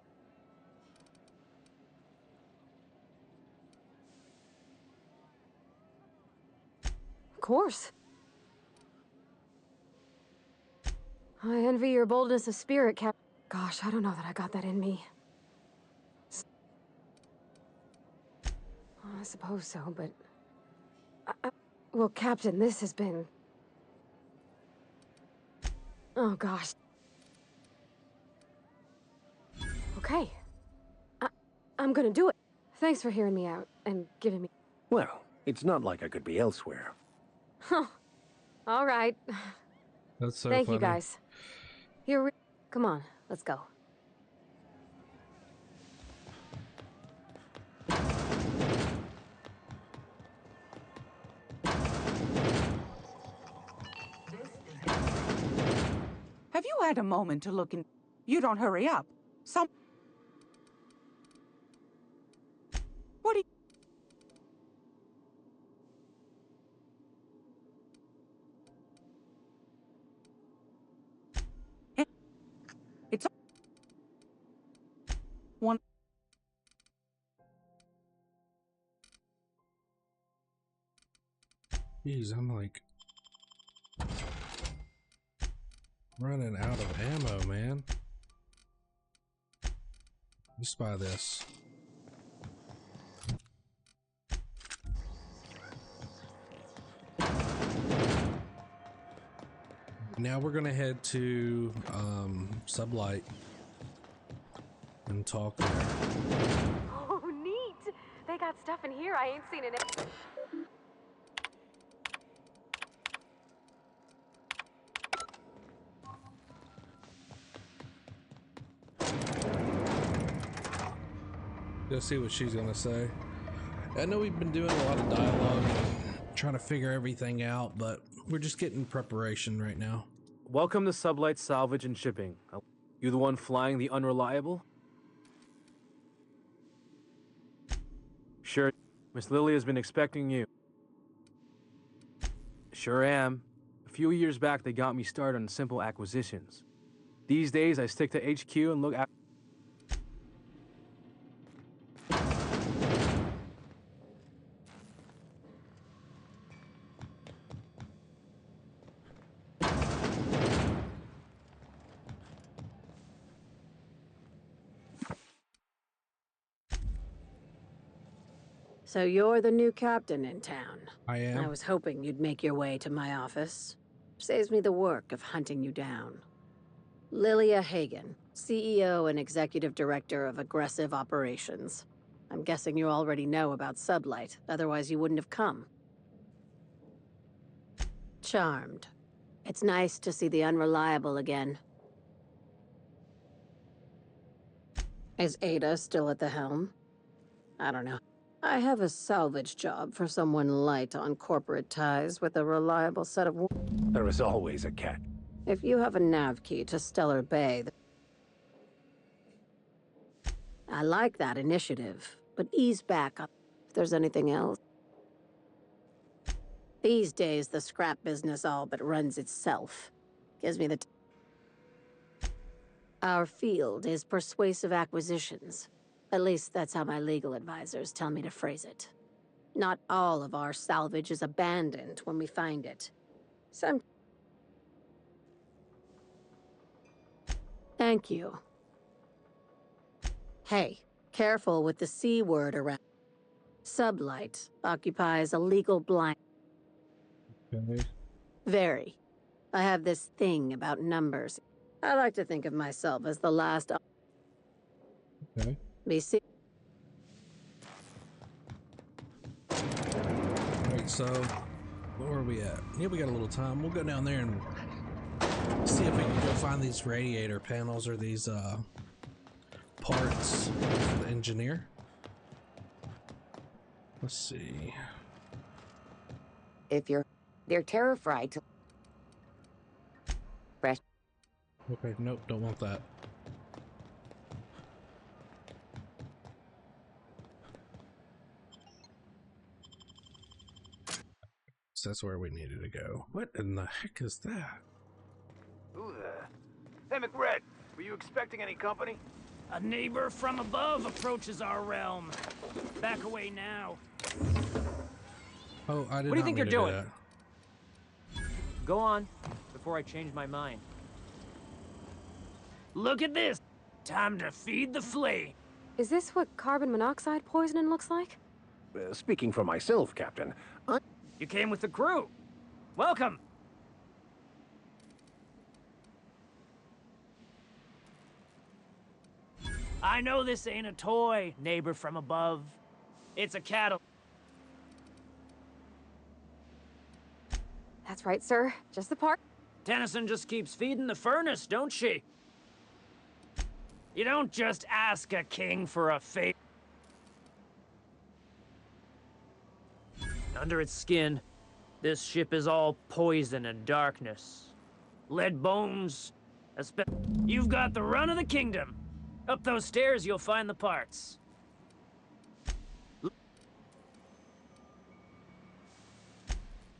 Speaker 3: Of course. I envy your boldness of spirit, Cap... Gosh, I don't know that I got that in me. I suppose so, but... Well, Captain, this has been... Oh, gosh. Okay. I'm gonna do it. Thanks for hearing me out and giving me...
Speaker 14: Well, it's not like I could be elsewhere.
Speaker 3: Huh. All right.
Speaker 1: That's so
Speaker 3: Thank
Speaker 1: funny.
Speaker 3: you, guys. Come on, let's go.
Speaker 19: Have you had a moment to look in? You don't hurry up. What do you... One.
Speaker 1: Jeez, I'm like running out of ammo, man. Let's buy this. Now we're gonna head to Sublight and talk there.
Speaker 3: Oh, neat! They got stuff in here I ain't seen in it.
Speaker 1: Go see what she's gonna say. I know we've been doing a lot of dialogue, trying to figure everything out, but we're just getting preparation right now.
Speaker 8: Welcome to Sublight Salvage and Shipping. You the one flying the Unreliable? Sure, Miss Lily has been expecting you. Sure am. A few years back, they got me started on simple acquisitions. These days, I stick to HQ and look at...
Speaker 18: So you're the new captain in town.
Speaker 1: I am.
Speaker 18: I was hoping you'd make your way to my office. Saves me the work of hunting you down. Lilia Hagen, CEO and Executive Director of Aggressive Operations. I'm guessing you already know about Sublight, otherwise you wouldn't have come. Charmed. It's nice to see the Unreliable again. Is Ada still at the helm? I don't know. I have a salvage job for someone light on corporate ties with a reliable set of...
Speaker 14: There is always a catch.
Speaker 18: If you have a nav key to Stellar Bay... I like that initiative, but ease back up if there's anything else. These days, the scrap business all but runs itself. Gives me the... Our field is persuasive acquisitions. At least that's how my legal advisors tell me to phrase it. Not all of our salvage is abandoned when we find it. Some... Thank you. Hey, careful with the C word around. Sublight occupies a legal blind...
Speaker 1: Okay.
Speaker 18: Very. I have this thing about numbers. I like to think of myself as the last...
Speaker 1: Okay.
Speaker 18: BC.
Speaker 1: Alright, so where are we at? Yeah, we got a little time. We'll go down there and see if we can go find these radiator panels or these parts for the engineer. Let's see.
Speaker 13: If they're terrified to press.
Speaker 1: Okay, nope, don't want that. So that's where we needed to go. What in the heck is that?
Speaker 7: Who the? Hey, McRed, were you expecting any company?
Speaker 16: A neighbor from above approaches our realm. Back away now.
Speaker 1: Oh, I did
Speaker 16: What do you think you're doing?
Speaker 1: That.
Speaker 16: Go on, before I change my mind. Look at this! Time to feed the flame.
Speaker 3: Is this what carbon monoxide poisoning looks like?
Speaker 14: Speaking for myself, Captain,
Speaker 16: You came with the crew. Welcome. I know this ain't a toy, neighbor from above. It's a cattle.
Speaker 3: That's right, sir. Just the part.
Speaker 16: Tennyson just keeps feeding the furnace, don't she? You don't just ask a king for a favor. Under its skin, this ship is all poison and darkness. Lead bones. You've got the run of the kingdom. Up those stairs, you'll find the parts.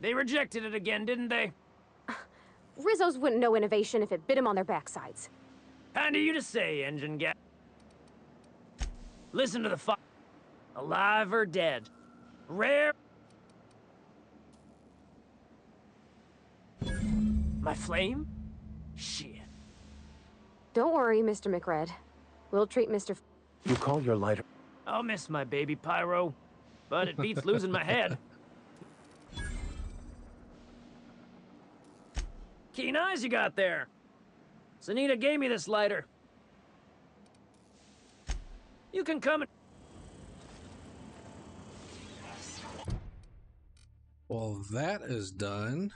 Speaker 16: They rejected it again, didn't they?
Speaker 3: Rizzos wouldn't know innovation if it bit them on their backsides.
Speaker 16: Kind of you to say, engine guy. Listen to the fire. Alive or dead. Rare. My flame? Shit.
Speaker 3: Don't worry, Mr. McRed. We'll treat Mr.
Speaker 14: You call your lighter...
Speaker 16: I'll miss my baby pyro, but it beats losing my head. Keen eyes you got there. Sunita gave me this lighter. You can come and...
Speaker 1: Well, that is done.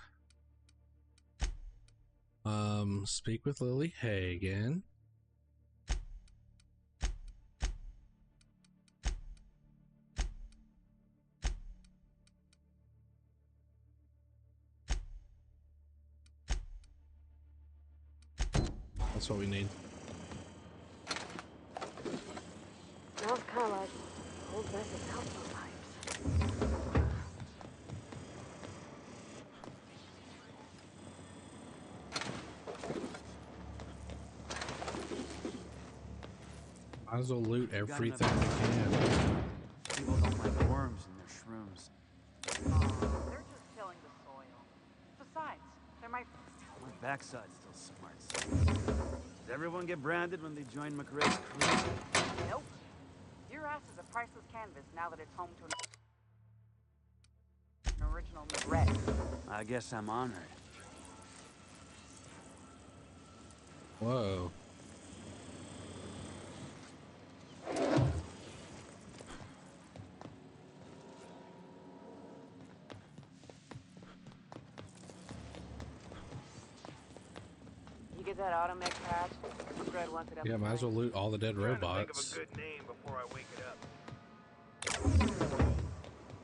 Speaker 1: Speak with Lily Hagen. That's what we need.
Speaker 3: Smells kind of like old messy telephone pipes.
Speaker 1: Might as well loot everything we can.
Speaker 12: People don't like worms in their shrooms.
Speaker 19: They're just killing the soil. Besides, they're my
Speaker 12: backside's still smart. Does everyone get branded when they join McRae's crew?
Speaker 19: Nope. Your ass is a priceless canvas now that it's home to an original McRae.
Speaker 12: I guess I'm honored.
Speaker 1: Whoa.
Speaker 21: You get that automech patch? McRed wants it up.
Speaker 1: Yeah, might as well loot all the dead robots.
Speaker 7: Think of a good name before I wake it up.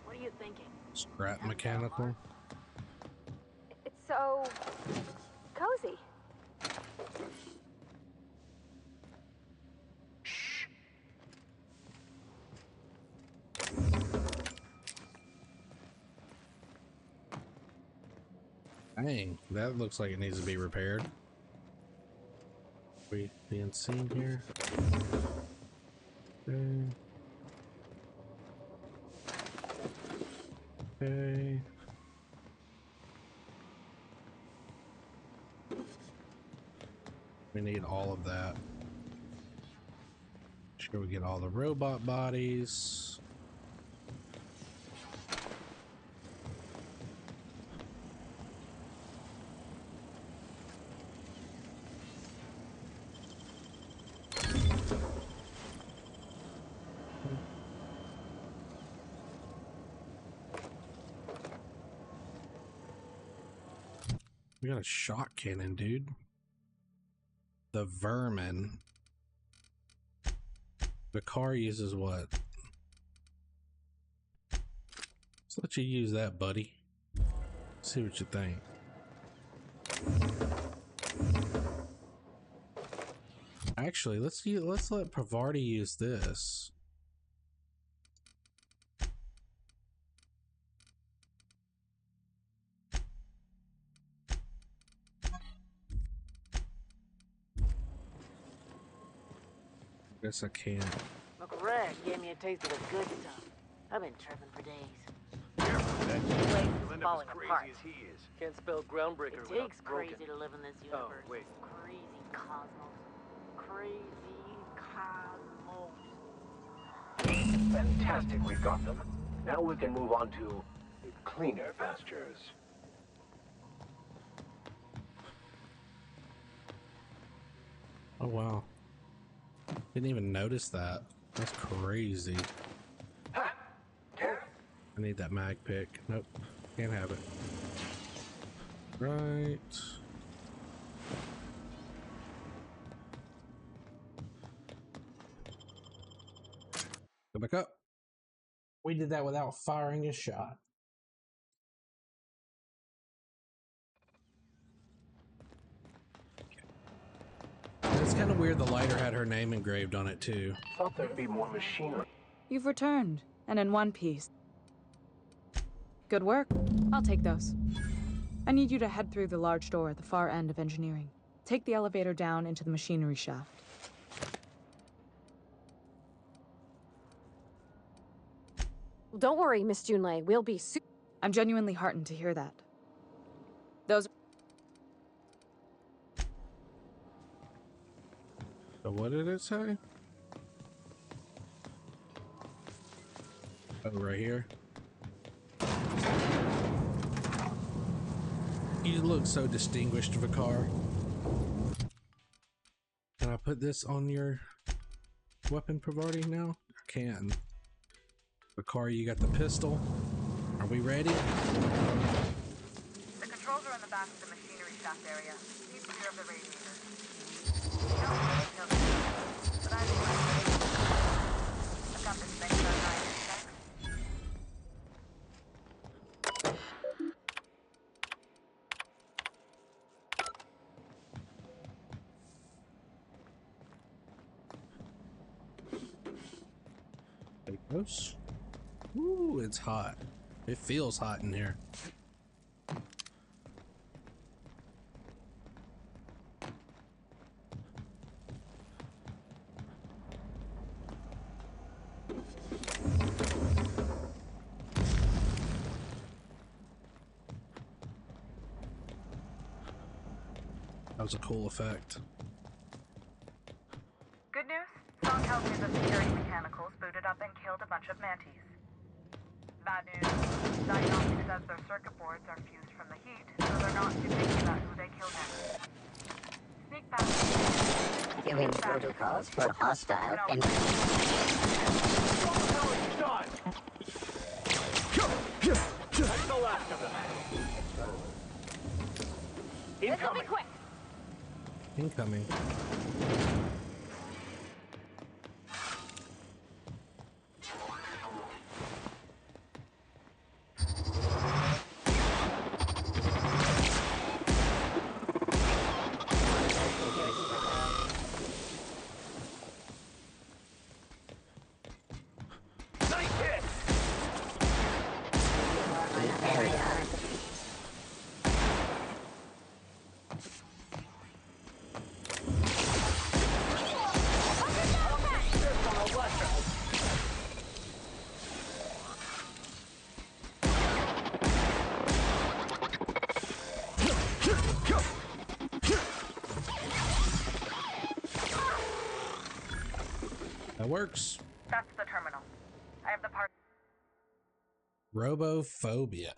Speaker 21: What are you thinking?
Speaker 1: Scrap mechanical.
Speaker 3: It's so cozy.
Speaker 1: Dang, that looks like it needs to be repaired. We being seen here. Okay. Okay. We need all of that. Sure, we get all the robot bodies. We got a shot cannon, dude. The vermin. The car uses what? Let's let you use that, buddy. See what you think. Actually, let's let Pravarti use this. Guess I can't.
Speaker 21: McRed gave me a taste of the good stuff. I've been tripping for days.
Speaker 7: You'll end up as crazy as he is.
Speaker 20: Can't spell Groundbreaker
Speaker 21: It
Speaker 20: without
Speaker 21: takes crazy
Speaker 20: broken.
Speaker 21: to live in this
Speaker 20: Oh,
Speaker 21: universe.
Speaker 20: wait.
Speaker 21: Crazy cosmos. Crazy cosmos.
Speaker 14: Fantastic, we got them. Now we can move on to cleaner pastures.
Speaker 1: Oh wow. Didn't even notice that. That's crazy. I need that mag pick. Nope. Can't have it. Right. Go back up. We did that without firing a shot. It's kind of weird the lighter had her name engraved on it too.
Speaker 14: Thought there'd be more machinery.
Speaker 6: You've returned, and in one piece. Good work. I'll take those. I need you to head through the large door at the far end of engineering. Take the elevator down into the machinery shaft.
Speaker 3: Don't worry, Miss Junlei. We'll be
Speaker 6: I'm genuinely heartened to hear that. Those...
Speaker 1: So what did it say? Oh, right here. You look so distinguished of a car. Can I put this on your weapon providing now? I can. The car, you got the pistol. Are we ready?
Speaker 19: The controls are in the back of the machinery shaft area. Keep clear of the radiator. You don't need to kill them, but I've got this thing for a night check.
Speaker 1: Take those. Ooh, it's hot. It feels hot in here. That was a cool effect.
Speaker 19: Good news? Someone tells me the security mechanicals booted up and killed a bunch of mantis. Bad news. Diagnostic says their circuit boards are fused from the heat, so they're not too picky about who they kill next. Sneak past.
Speaker 13: Doing protocols for hostile
Speaker 7: That's the last of them.
Speaker 19: This'll be quick.
Speaker 1: Incoming. That works.
Speaker 19: That's the terminal. I have the part.
Speaker 1: Robophobia.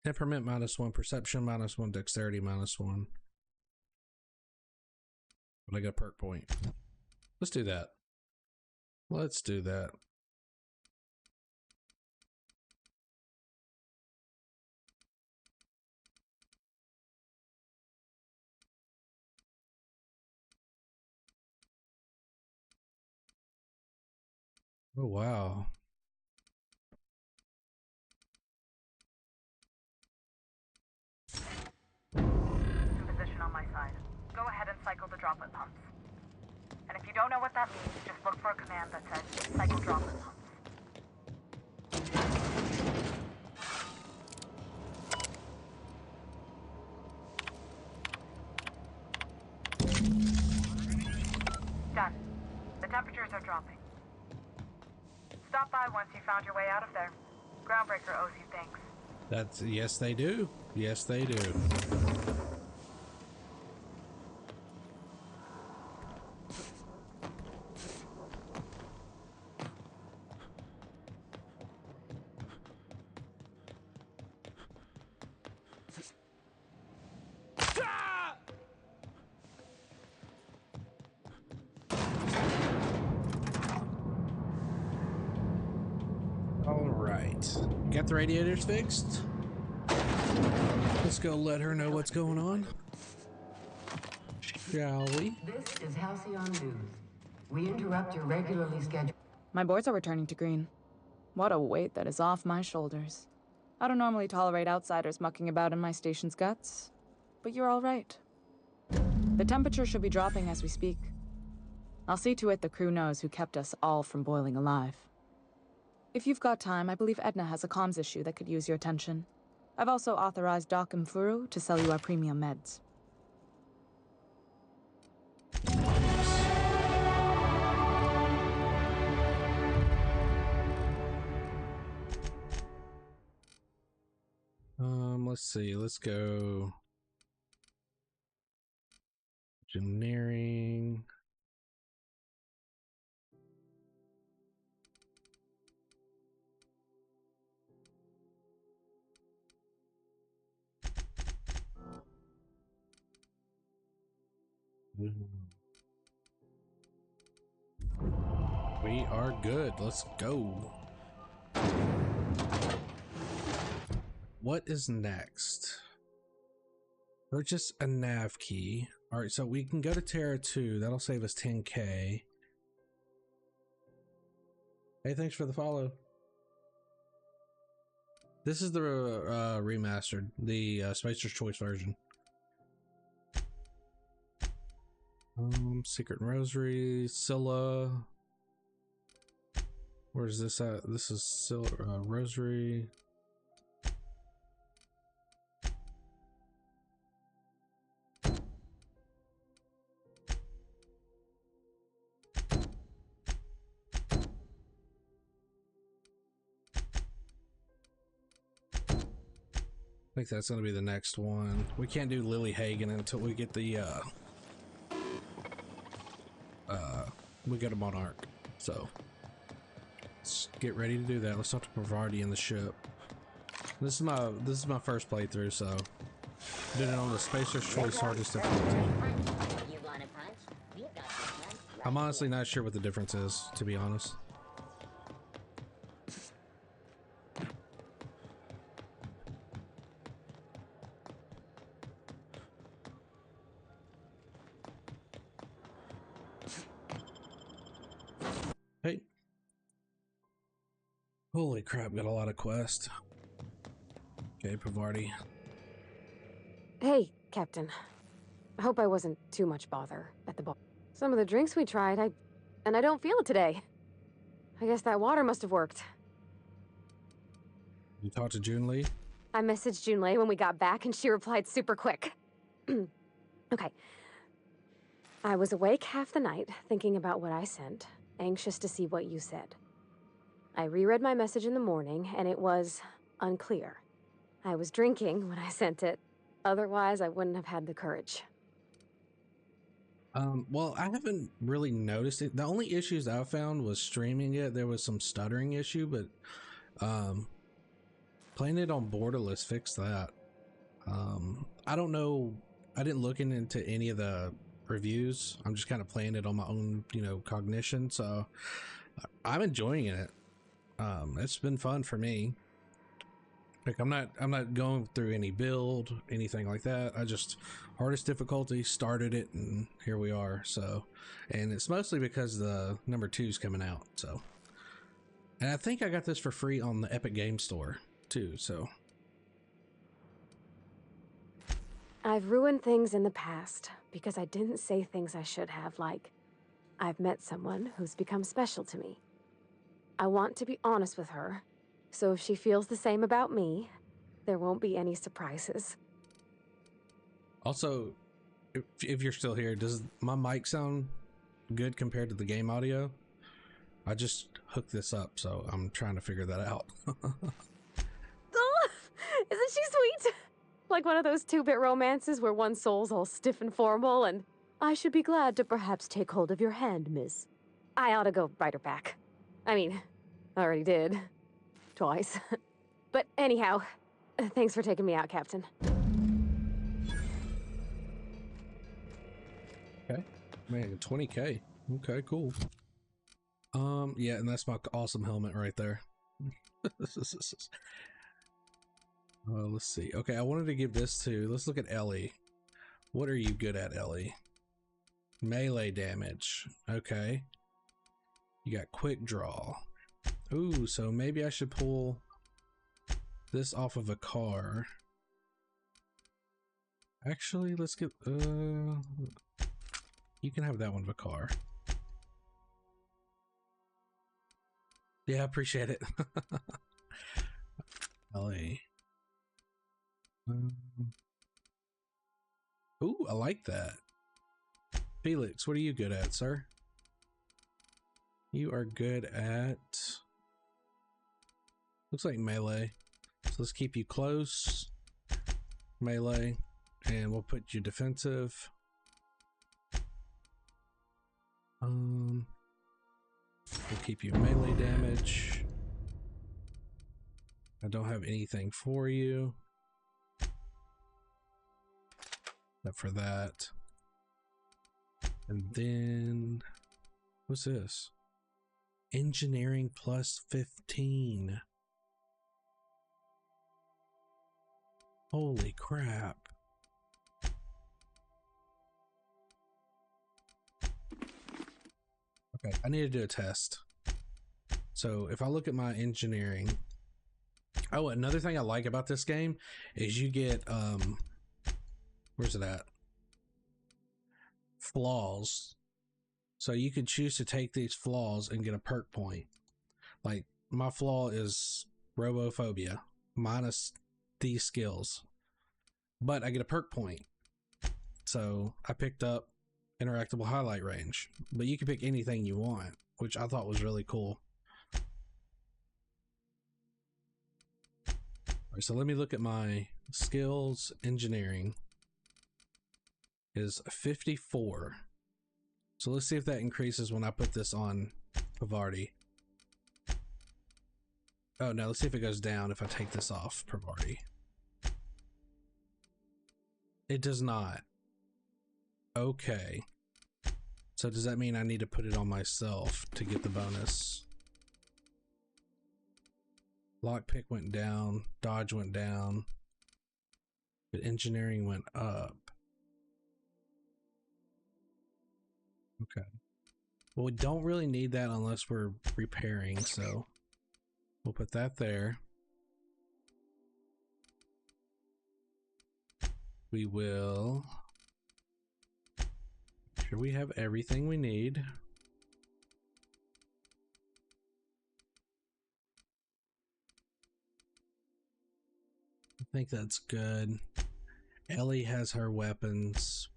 Speaker 1: Temperament -1, perception -1, dexterity -1. But I got a perk point. Let's do that. Let's do that. Oh, wow.
Speaker 19: In position on my side. Go ahead and cycle the droplet pumps. And if you don't know what that means, just look for a command that says cycle droplet pumps. Done. The temperatures are dropping. Stop by once you found your way out of there. Groundbreaker owes you thanks.
Speaker 1: That's, yes they do. Yes they do. Got the radiators fixed. Let's go let her know what's going on. Shall we?
Speaker 2: This is Halcyon News. We interrupt your regularly scheduled...
Speaker 6: My boards are returning to green. What a weight that is off my shoulders. I don't normally tolerate outsiders mucking about in my station's guts, but you're all right. The temperature should be dropping as we speak. I'll see to it the crew knows who kept us all from boiling alive. If you've got time, I believe Edna has a comms issue that could use your attention. I've also authorized Doc and Furu to sell you our premium meds.
Speaker 1: Let's see. Let's go. Engineering. We are good. Let's go. What is next? Purchase a nav key. All right, so we can go to Terra 2. That'll save us 10K. Hey, thanks for the follow. This is the remastered, the Spacer's Choice version. Secret Rosary, Scylla. Where's this at? This is Scylla, Rosary. I think that's going to be the next one. We can't do Lily Hagen until we get the we get a Monarch. So let's get ready to do that. Let's talk to Pavardi in the ship. This is my first playthrough, so I did it on the Spacer's Choice hardest difficulty. I'm honestly not sure what the difference is, to be honest. Hey. Holy crap, got a lot of quests. Okay, Pavardi.
Speaker 3: Hey, Captain. I hope I wasn't too much bother at the bar. Some of the drinks we tried, I don't feel it today. I guess that water must have worked.
Speaker 1: You talked to Junlei?
Speaker 3: I messaged Junlei when we got back and she replied super quick. Okay. I was awake half the night thinking about what I sent, anxious to see what you said. I reread my message in the morning and it was unclear. I was drinking when I sent it. Otherwise, I wouldn't have had the courage.
Speaker 1: Well, I haven't really noticed it. The only issues I found was streaming it. There was some stuttering issue, but playing it on borderless fixed that. I don't know. I didn't look into any of the reviews. I'm just kind of playing it on my own, cognition. So I'm enjoying it. It's been fun for me. Like I'm not going through any build, anything like that. I just hardest difficulty, started it, and here we are. So, and it's mostly because the number 2's coming out. So, and I think I got this for free on the Epic Game Store too. So,
Speaker 3: I've ruined things in the past because I didn't say things I should have, like, I've met someone who's become special to me. I want to be honest with her. So if she feels the same about me, there won't be any surprises.
Speaker 1: Also, if you're still here, does my mic sound good compared to the game audio? I just hooked this up, so I'm trying to figure that out.
Speaker 3: Oh, isn't she sweet? Like one of those 2-bit romances where one soul's all stiff and formal and, I should be glad to perhaps take hold of your hand, miss. I ought to go write her back. I mean, I already did. Twice. But anyhow, thanks for taking me out, Captain.
Speaker 1: Okay. Man, 20K. Okay, cool. Yeah, and that's my awesome helmet right there. Let's see. Okay, I wanted to give this to, let's look at Ellie. What are you good at, Ellie? Melee damage. Okay. You got quick draw. Ooh, so maybe I should pull this off of a car. Actually, let's get, you can have that one of a car. Yeah, I appreciate it. LA. Ooh, I like that. Felix, what are you good at, sir? You are good at... Looks like melee. So let's keep you close. melee, and we'll put you defensive. We'll keep you melee damage. I don't have anything for you except for that. And then what's this? Engineering plus 15. Holy crap. Okay, I need to do a test. So if I look at my engineering, oh, another thing I like about this game is you get where's it at? Flaws. So you could choose to take these flaws and get a perk point. Like my flaw is robophobia minus these skills, but I get a perk point. So I picked up interactable highlight range, but you can pick anything you want, which I thought was really cool. All right, so let me look at my skills. Engineering is 54. So let's see if that increases when I put this on Pavarti. Oh no, let's see if it goes down if I take this off Pavarti. It does not. Okay. So does that mean I need to put it on myself to get the bonus? Lockpick went down, dodge went down, but engineering went up. Okay. Well, we don't really need that unless we're repairing, so we'll put that there. We will make sure we have everything we need. I think that's good. Ellie has her weapons.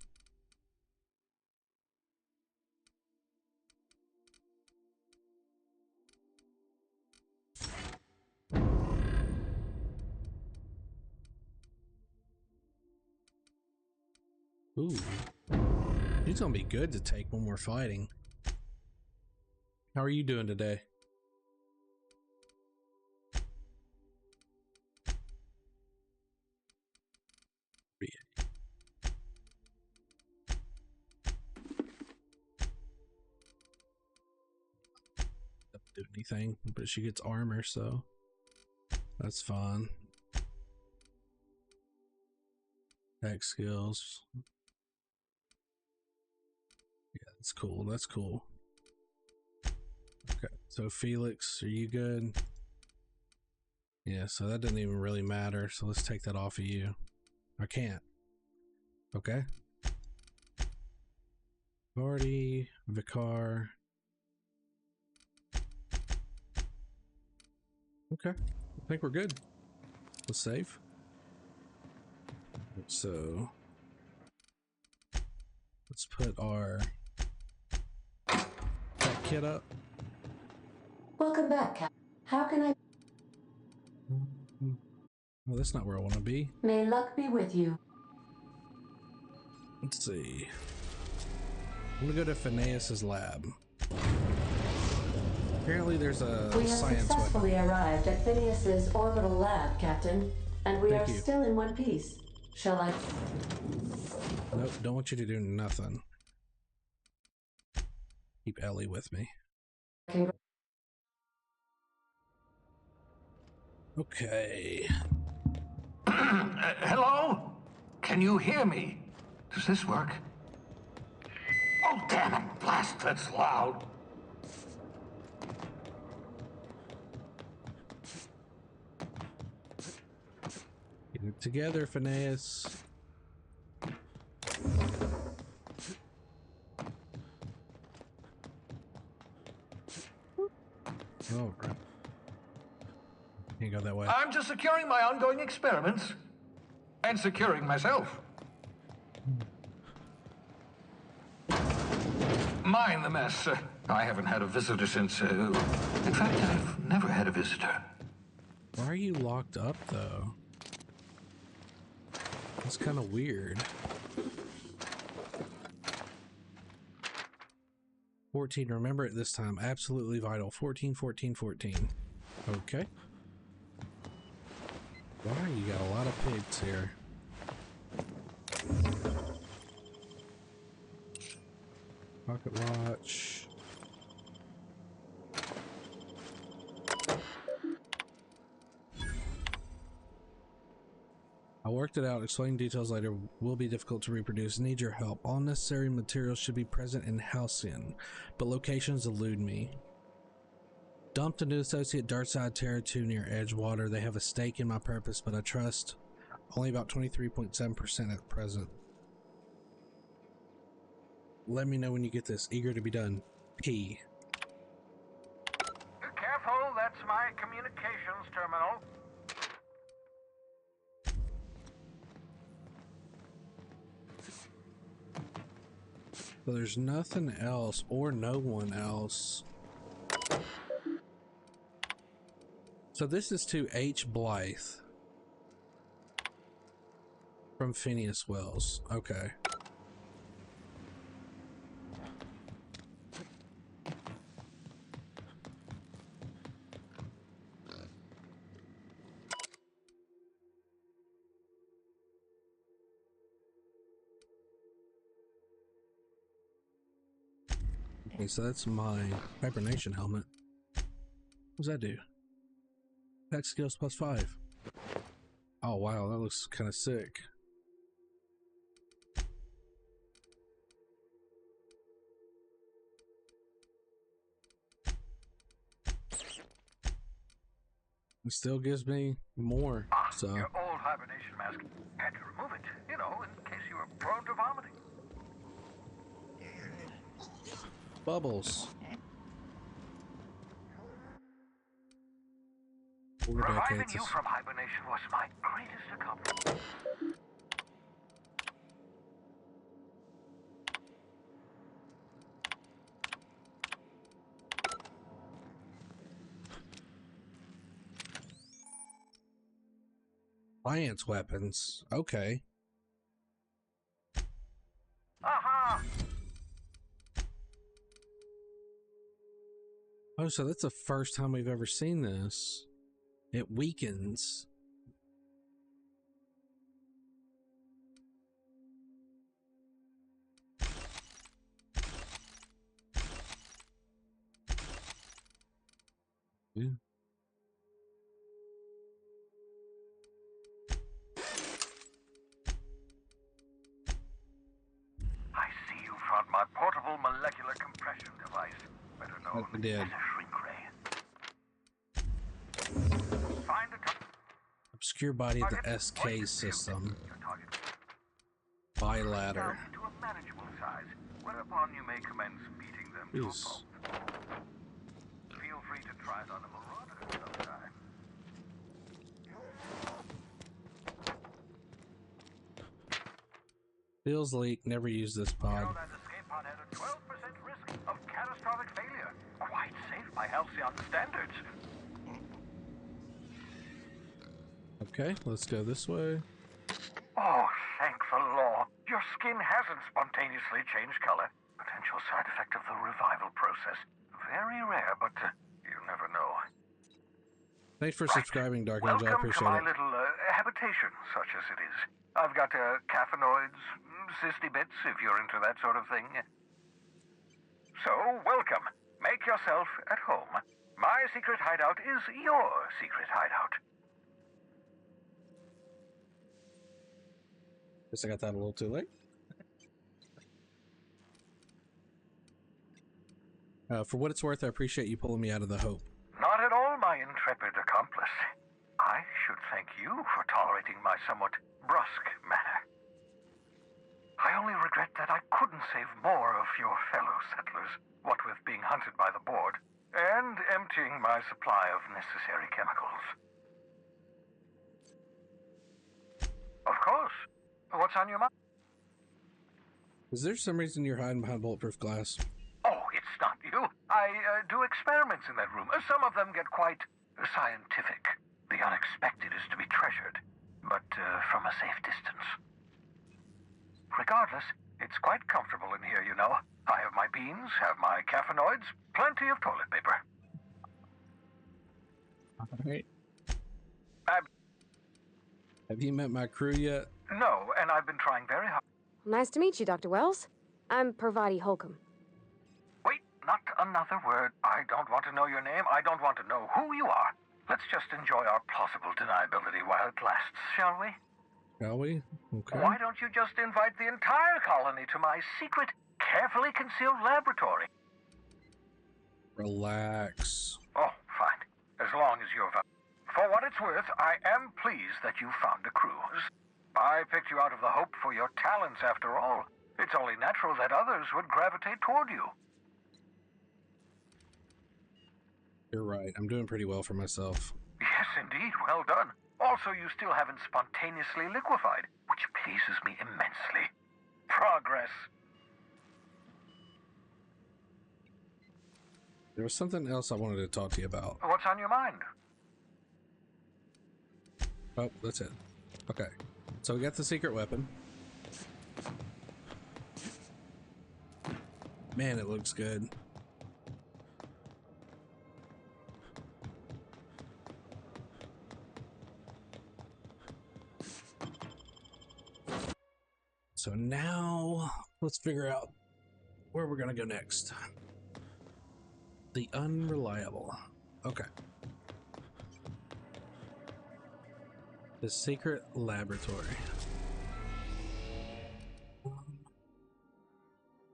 Speaker 1: Ooh, he's gonna be good to take when we're fighting. How are you doing today? Doesn't do anything, but she gets armor, so that's fun. Attack skills. Yeah, that's cool. That's cool. Okay, so Felix, are you good? Yeah, so that doesn't even really matter. So let's take that off of you. I can't. Okay. Vardy, Vicar. Okay, I think we're good. Let's save. So let's put our that kit up.
Speaker 15: Welcome back, Cap. How can I?
Speaker 1: Well, that's not where I want to be.
Speaker 15: May luck be with you.
Speaker 1: Let's see. I'm gonna go to Phineas's lab. Apparently there's a
Speaker 15: We have
Speaker 1: science
Speaker 15: successfully
Speaker 1: weapon.
Speaker 15: arrived at Phineas's orbital lab, Captain, and we
Speaker 1: Thank
Speaker 15: are
Speaker 1: you.
Speaker 15: still in one piece. Shall I?
Speaker 1: Nope, don't want you to do nothing. Keep Ellie with me. Okay.
Speaker 5: Hello? Can you hear me? Does this work? Oh, damn it! Blast, that's loud.
Speaker 1: Get it together, Phineas. Oh, right. Can't go that way.
Speaker 5: I'm just securing my ongoing experiments. And securing myself. Mind the mess. I haven't had a visitor since... in fact, I've never had a visitor.
Speaker 1: Why are you locked up, though? It's kind of weird. 14, remember it this time. Absolutely vital. 14, 14, 14. Okay. Wow, you got a lot of pigs here. Pocket watch. I worked it out. Explaining details later will be difficult to reproduce. Need your help. All necessary materials should be present in Halcyon, but locations elude me. Dumped a new associate Darkside Terra 2 near Edgewater. They have a stake in my purpose, but I trust only about 23.7% at present. Let me know when you get this. Eager to be done. P.
Speaker 5: Careful, that's my communications terminal.
Speaker 1: So there's nothing else or no one else. So this is to H. Blythe from Phineas Wells. Okay. Okay, so that's my hibernation helmet. What does that do? Attack skills +5. Oh wow, that looks kind of sick. It still gives me more, so.
Speaker 5: Your old hibernation mask. Had to remove it, you know, in case you were prone to vomiting.
Speaker 1: Bubbles.
Speaker 5: Reviving you from hibernation was my greatest accomplishment.
Speaker 1: Alliance weapons. Okay.
Speaker 5: Aha!
Speaker 1: Oh, so that's the first time we've ever seen this. It weakens. Yeah.
Speaker 5: I see you found my portable molecular compression device, better known
Speaker 1: I did.
Speaker 5: as a shrink ray. Find a
Speaker 1: Obscure body of the SK system. Bilateral.
Speaker 5: to a manageable size, whereupon you may commence beating them to a pulp. Feel free to try it on a marauder sometime.
Speaker 1: Feels leak. Never use this pod.
Speaker 5: You know that escape pod had a 12% risk of catastrophic failure. Quite safe by Halcyon standards.
Speaker 1: Okay, let's go this way.
Speaker 5: Oh, thank the law. Your skin hasn't spontaneously changed color. Potential side effect of the revival process. Very rare, but you never know.
Speaker 1: Thanks for subscribing, Dark Angel. I
Speaker 5: Welcome to
Speaker 1: appreciate
Speaker 5: my
Speaker 1: it.
Speaker 5: little habitation, such as it is. I've got caffeinoids, cysty bits, if you're into that sort of thing. So, welcome. Make yourself at home. My secret hideout is your secret hideout.
Speaker 1: Guess I got that a little too late. For what it's worth, I appreciate you pulling me out of the hope.
Speaker 5: Not at all, my intrepid accomplice. I should thank you for tolerating my somewhat brusque manner. I only regret that I couldn't save more of your fellow settlers, what with being hunted by the board, and emptying my supply of necessary chemicals. Of course. What's on your mind?
Speaker 1: Is there some reason you're hiding behind bulletproof glass?
Speaker 5: Oh, it's not you. I do experiments in that room. Some of them get quite scientific. The unexpected is to be treasured, but from a safe distance. Regardless, it's quite comfortable in here, you know. I have my beans, have my caffeinoids, plenty of toilet paper.
Speaker 1: Alright. Have you met my crew yet?
Speaker 5: No, and I've been trying very hard.
Speaker 3: Nice to meet you, Dr. Wells. I'm Parvati Holcomb.
Speaker 5: Wait, not another word. I don't want to know your name. I don't want to know who you are. Let's just enjoy our plausible deniability while it lasts, shall we?
Speaker 1: Shall we? Okay.
Speaker 5: Why don't you just invite the entire colony to my secret, carefully concealed laboratory?
Speaker 1: Relax.
Speaker 5: Oh, fine. As long as you're... For what it's worth, I am pleased that you found a crew. I picked you out of the hope for your talents, after all. It's only natural that others would gravitate toward you.
Speaker 1: You're right. I'm doing pretty well for myself.
Speaker 5: Yes, indeed. Well done. Also, you still haven't spontaneously liquefied, which pleases me immensely. Progress.
Speaker 1: There was something else I wanted to talk to you about.
Speaker 5: What's on your mind?
Speaker 1: Oh, that's it. Okay. So we got the secret weapon. Man, it looks good. So now let's figure out where we're gonna go next. The unreliable. Okay. The secret laboratory.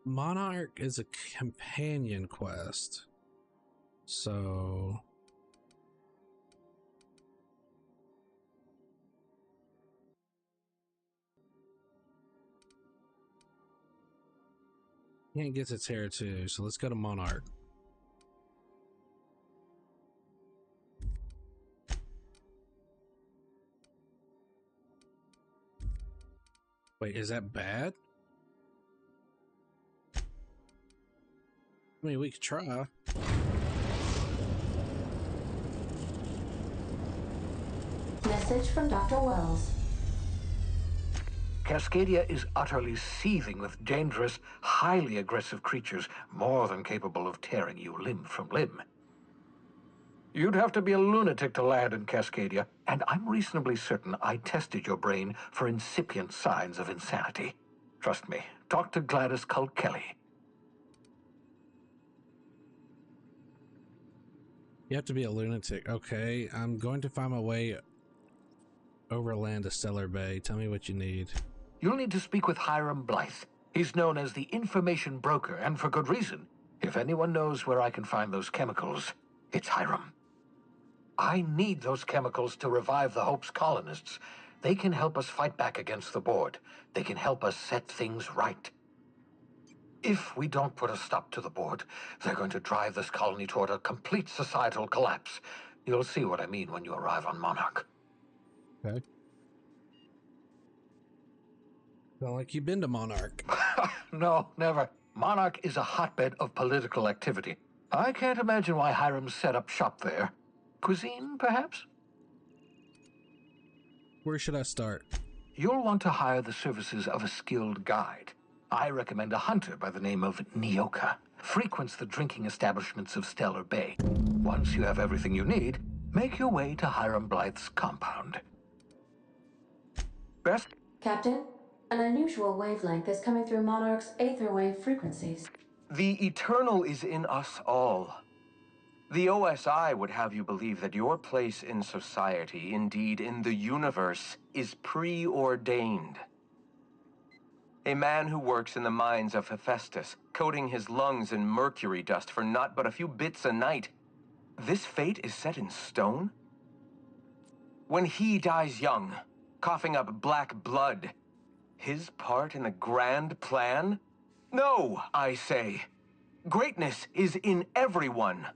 Speaker 1: Monarch is a companion quest. So can't get to Terra 2, so let's go to Monarch. Wait, is that bad? I mean, we could try.
Speaker 15: Message from Dr. Wells.
Speaker 14: Cascadia is utterly seething with dangerous, highly aggressive creatures, more than capable of tearing you limb from limb. You'd have to be a lunatic to land in Cascadia, and I'm reasonably certain I tested your brain for incipient signs of insanity. Trust me, talk to Gladys Culkelly.
Speaker 1: You have to be a lunatic. Okay, I'm going to find my way overland to Stellar Bay. Tell me what you need.
Speaker 14: You'll need to speak with Hiram Blythe. He's known as the information broker, and for good reason. If anyone knows where I can find those chemicals, it's Hiram. I need those chemicals to revive the Hope's colonists. They can help us fight back against the board. They can help us set things right. If we don't put a stop to the board, they're going to drive this colony toward a complete societal collapse. You'll see what I mean when you arrive on Monarch.
Speaker 1: Okay. Sound like you've been to Monarch.
Speaker 14: No, never. Monarch is a hotbed of political activity. I can't imagine why Hiram set up shop there. Cuisine, perhaps?
Speaker 1: Where should I start?
Speaker 14: You'll want to hire the services of a skilled guide. I recommend a hunter by the name of Nyoka. Frequents the drinking establishments of Stellar Bay. Once you have everything you need, make your way to Hiram Blythe's compound. Best?
Speaker 15: Captain, an unusual wavelength is coming through Monarch's aether wave frequencies.
Speaker 10: The eternal is in us all. The OSI would have you believe that your place in society, indeed in the universe, is preordained. A man who works in the mines of Hephaestus, coating his lungs in mercury dust for not but a few bits a night. This fate is set in stone? When he dies young, coughing up black blood, his part in the grand plan? No, I say. Greatness is in everyone.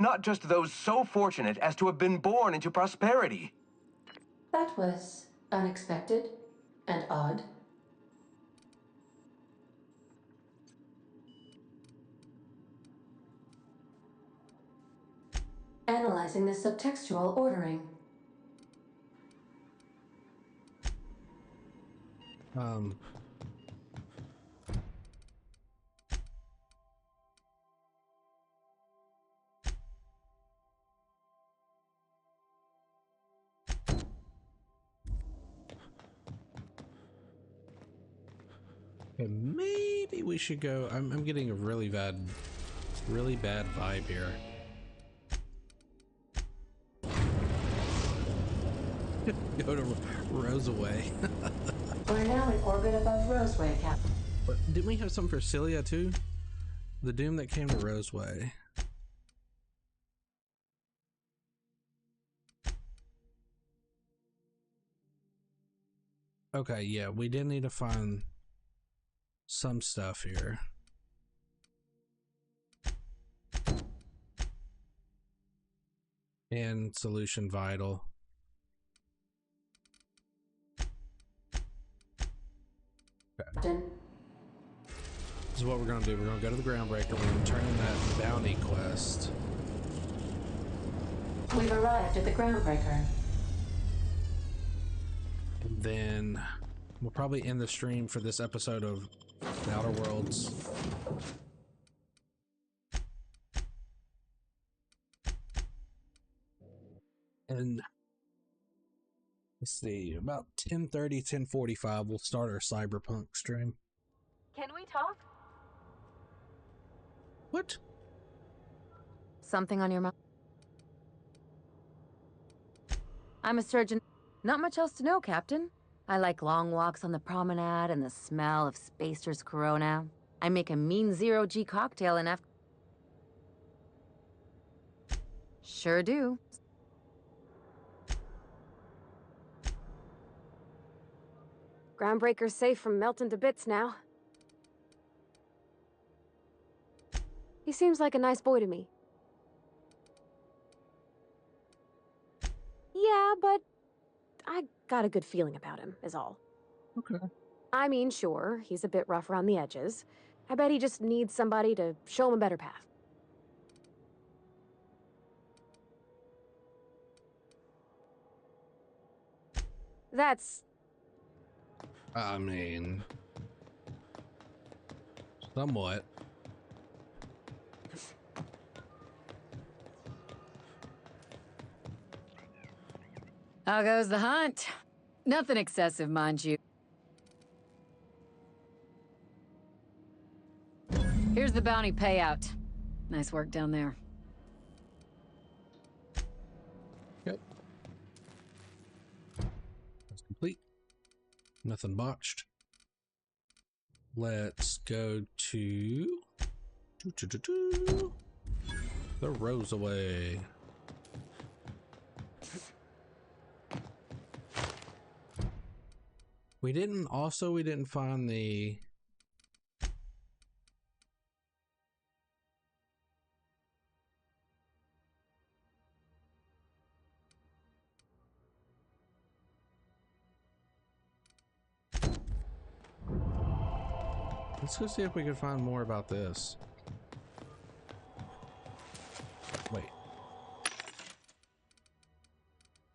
Speaker 10: Not just those so fortunate as to have been born into prosperity.
Speaker 15: That was unexpected and odd. Analyzing the subtextual ordering.
Speaker 1: Okay, maybe we should go. I'm getting a really bad vibe here. Go to Roseway.
Speaker 15: We're now in orbit above Roseway, Captain.
Speaker 1: But didn't we have something for Celia too? The doom that came to Roseway. Okay, yeah, we did need to find some stuff here. And solution vital. Okay. This is what we're gonna do. We're gonna go to the Groundbreaker. We're gonna turn in that bounty quest.
Speaker 15: We've arrived at the Groundbreaker.
Speaker 1: And then we'll probably end the stream for this episode of The Outer Worlds. And let's see, about 10:30, 10:45, we'll start our Cyberpunk stream.
Speaker 21: Can we talk?
Speaker 1: What?
Speaker 21: Something on your mind? I'm a surgeon. Not much else to know, Captain. I like long walks on the promenade and the smell of Spacer's Corona. I make a mean zero-G cocktail in Sure do.
Speaker 3: Groundbreaker's safe from melting to bits now. He seems like a nice boy to me. Yeah, but I got a good feeling about him, is all.
Speaker 1: Okay.
Speaker 3: I mean, sure, he's a bit rough around the edges. I bet he just needs somebody to show him a better path. That's...
Speaker 1: I mean... somewhat.
Speaker 18: How goes the hunt? Nothing excessive, mind you. Here's the bounty payout. Nice work down there.
Speaker 1: Yep. That's complete. Nothing botched. Let's go to the Roseway. We didn't find the Let's go see if we can find more about this. Wait.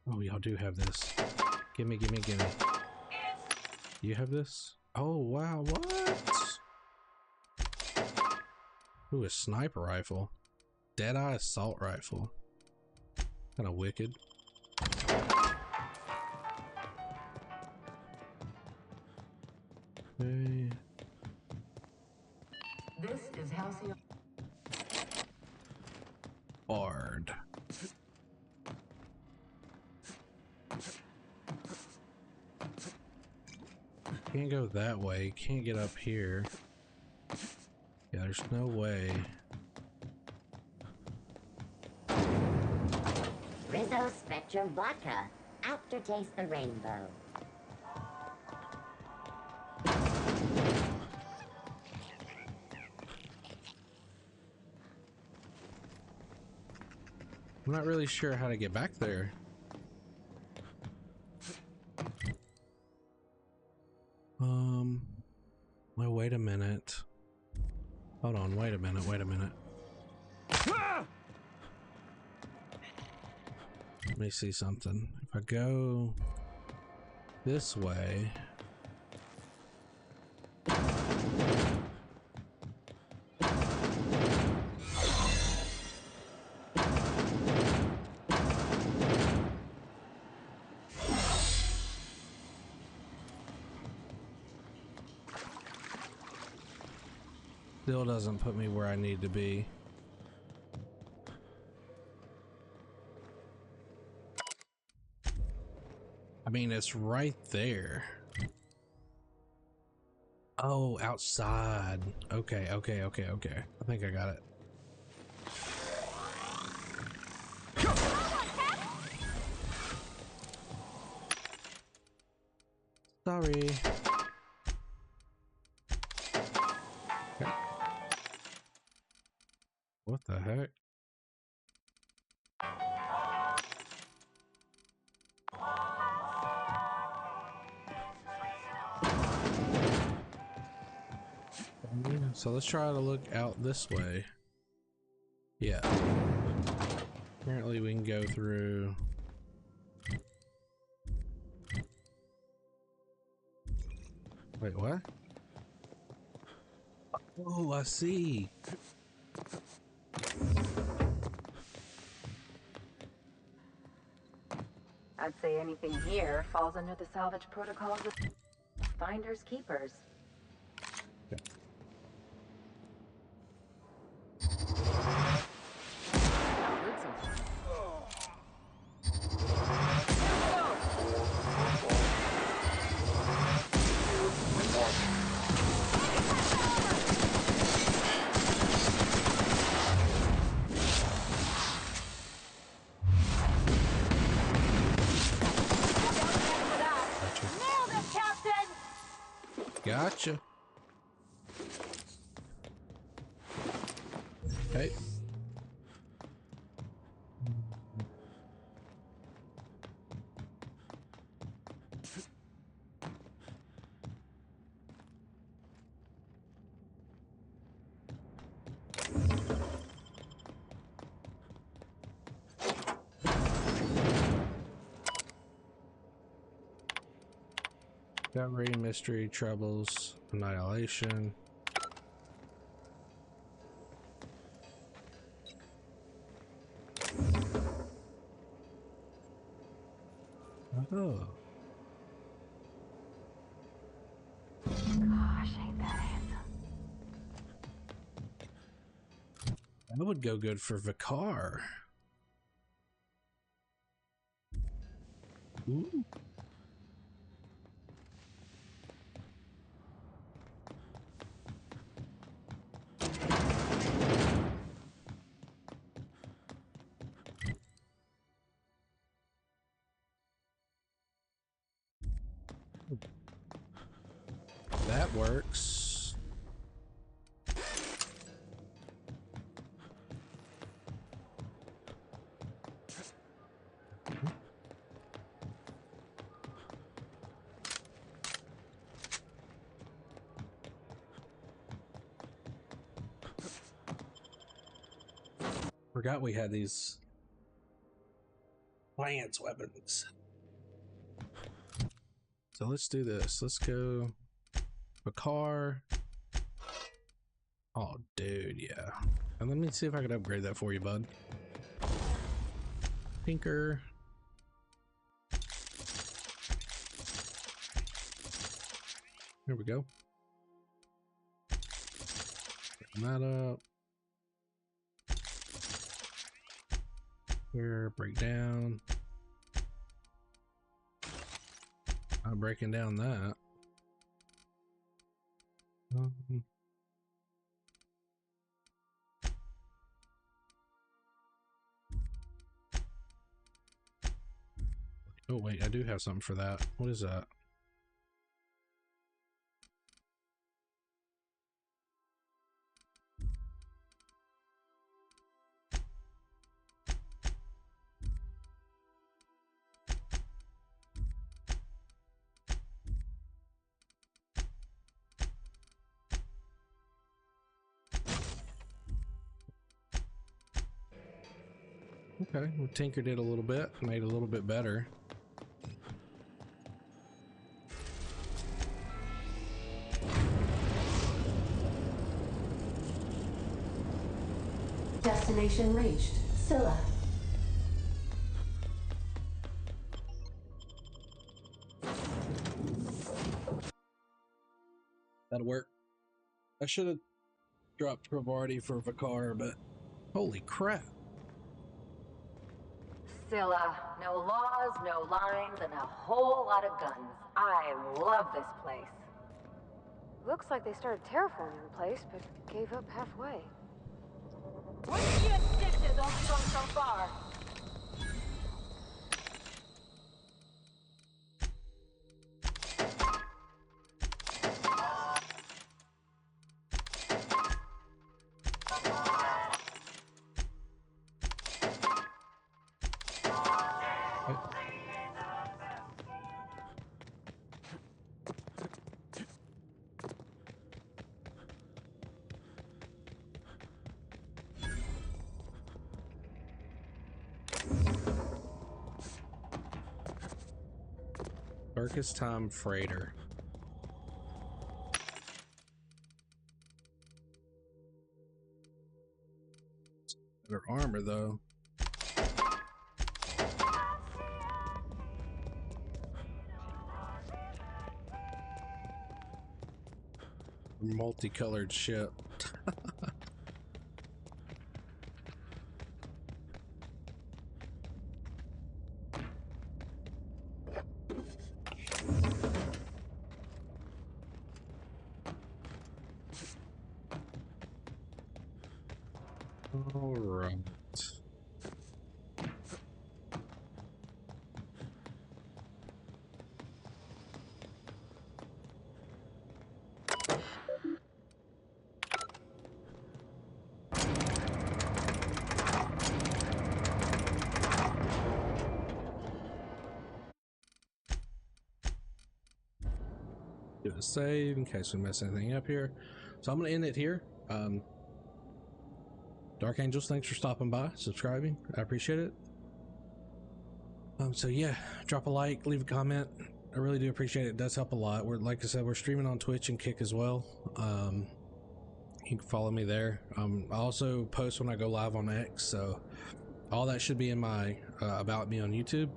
Speaker 1: Oh, y'all do have this. Gimme, gimme, gimme. You have this? Oh, wow, what? Ooh, a sniper rifle. Deadeye assault rifle. Kinda wicked. Okay.
Speaker 2: This is Halcyon.
Speaker 1: Bard. Can't go that way. Can't get up here. Yeah, there's no way.
Speaker 13: Rizzo Spectrum Vodka. Aftertaste the rainbow.
Speaker 1: I'm not really sure how to get back there. Well, wait a minute. Hold on, wait a minute, wait a minute. Let me see something. If I go this way... Still doesn't put me where I need to be. I mean, it's right there. Oh, outside. Okay. I think I got it. Sorry. Okay. What the heck? So let's try to look out this way. Yeah. Apparently we can go through. Wait, what? Oh, I see.
Speaker 4: I'd say anything here falls under the salvage protocols of finders keepers.
Speaker 1: Gotcha. Hey. Discovery, mystery, troubles, annihilation. Oh.
Speaker 4: Gosh, ain't that handsome.
Speaker 1: That would go good for Vicar. Ooh. That works. Forgot we had these lance weapons. So let's do this. Let's go a car. Oh, dude, yeah. And let me see if I can upgrade that for you, bud. Tinker. Here we go. Open that up. Here, break down. I'm breaking down that. Oh wait, I do have something for that. What is that? Okay, we tinkered it a little bit, made it a little bit better.
Speaker 15: Destination reached. Scylla.
Speaker 1: That'll work. I should have dropped Priority for Vicar, but holy crap.
Speaker 4: Scylla, no laws, no lines, and a whole lot of guns. I love this place.
Speaker 3: Looks like they started terraforming the place, but gave up halfway.
Speaker 4: Whiskey and stitches only gone so far.
Speaker 1: Darkest Time Freighter. Their armor, though. Multicolored ship. All right. Do a save in case we mess anything up here. So I'm gonna end it here. Dark Angels, thanks for stopping by, subscribing. I appreciate it. So yeah, drop a like, leave a comment. I really do appreciate it. It does help a lot. We're, like I said, we're streaming on Twitch and Kick as well. You can follow me there. I also post when I go live on X, so all that should be in my about me on YouTube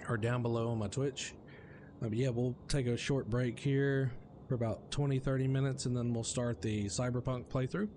Speaker 1: or down below on my Twitch. But yeah, we'll take a short break here for about 20-30 minutes, and then we'll start the Cyberpunk playthrough.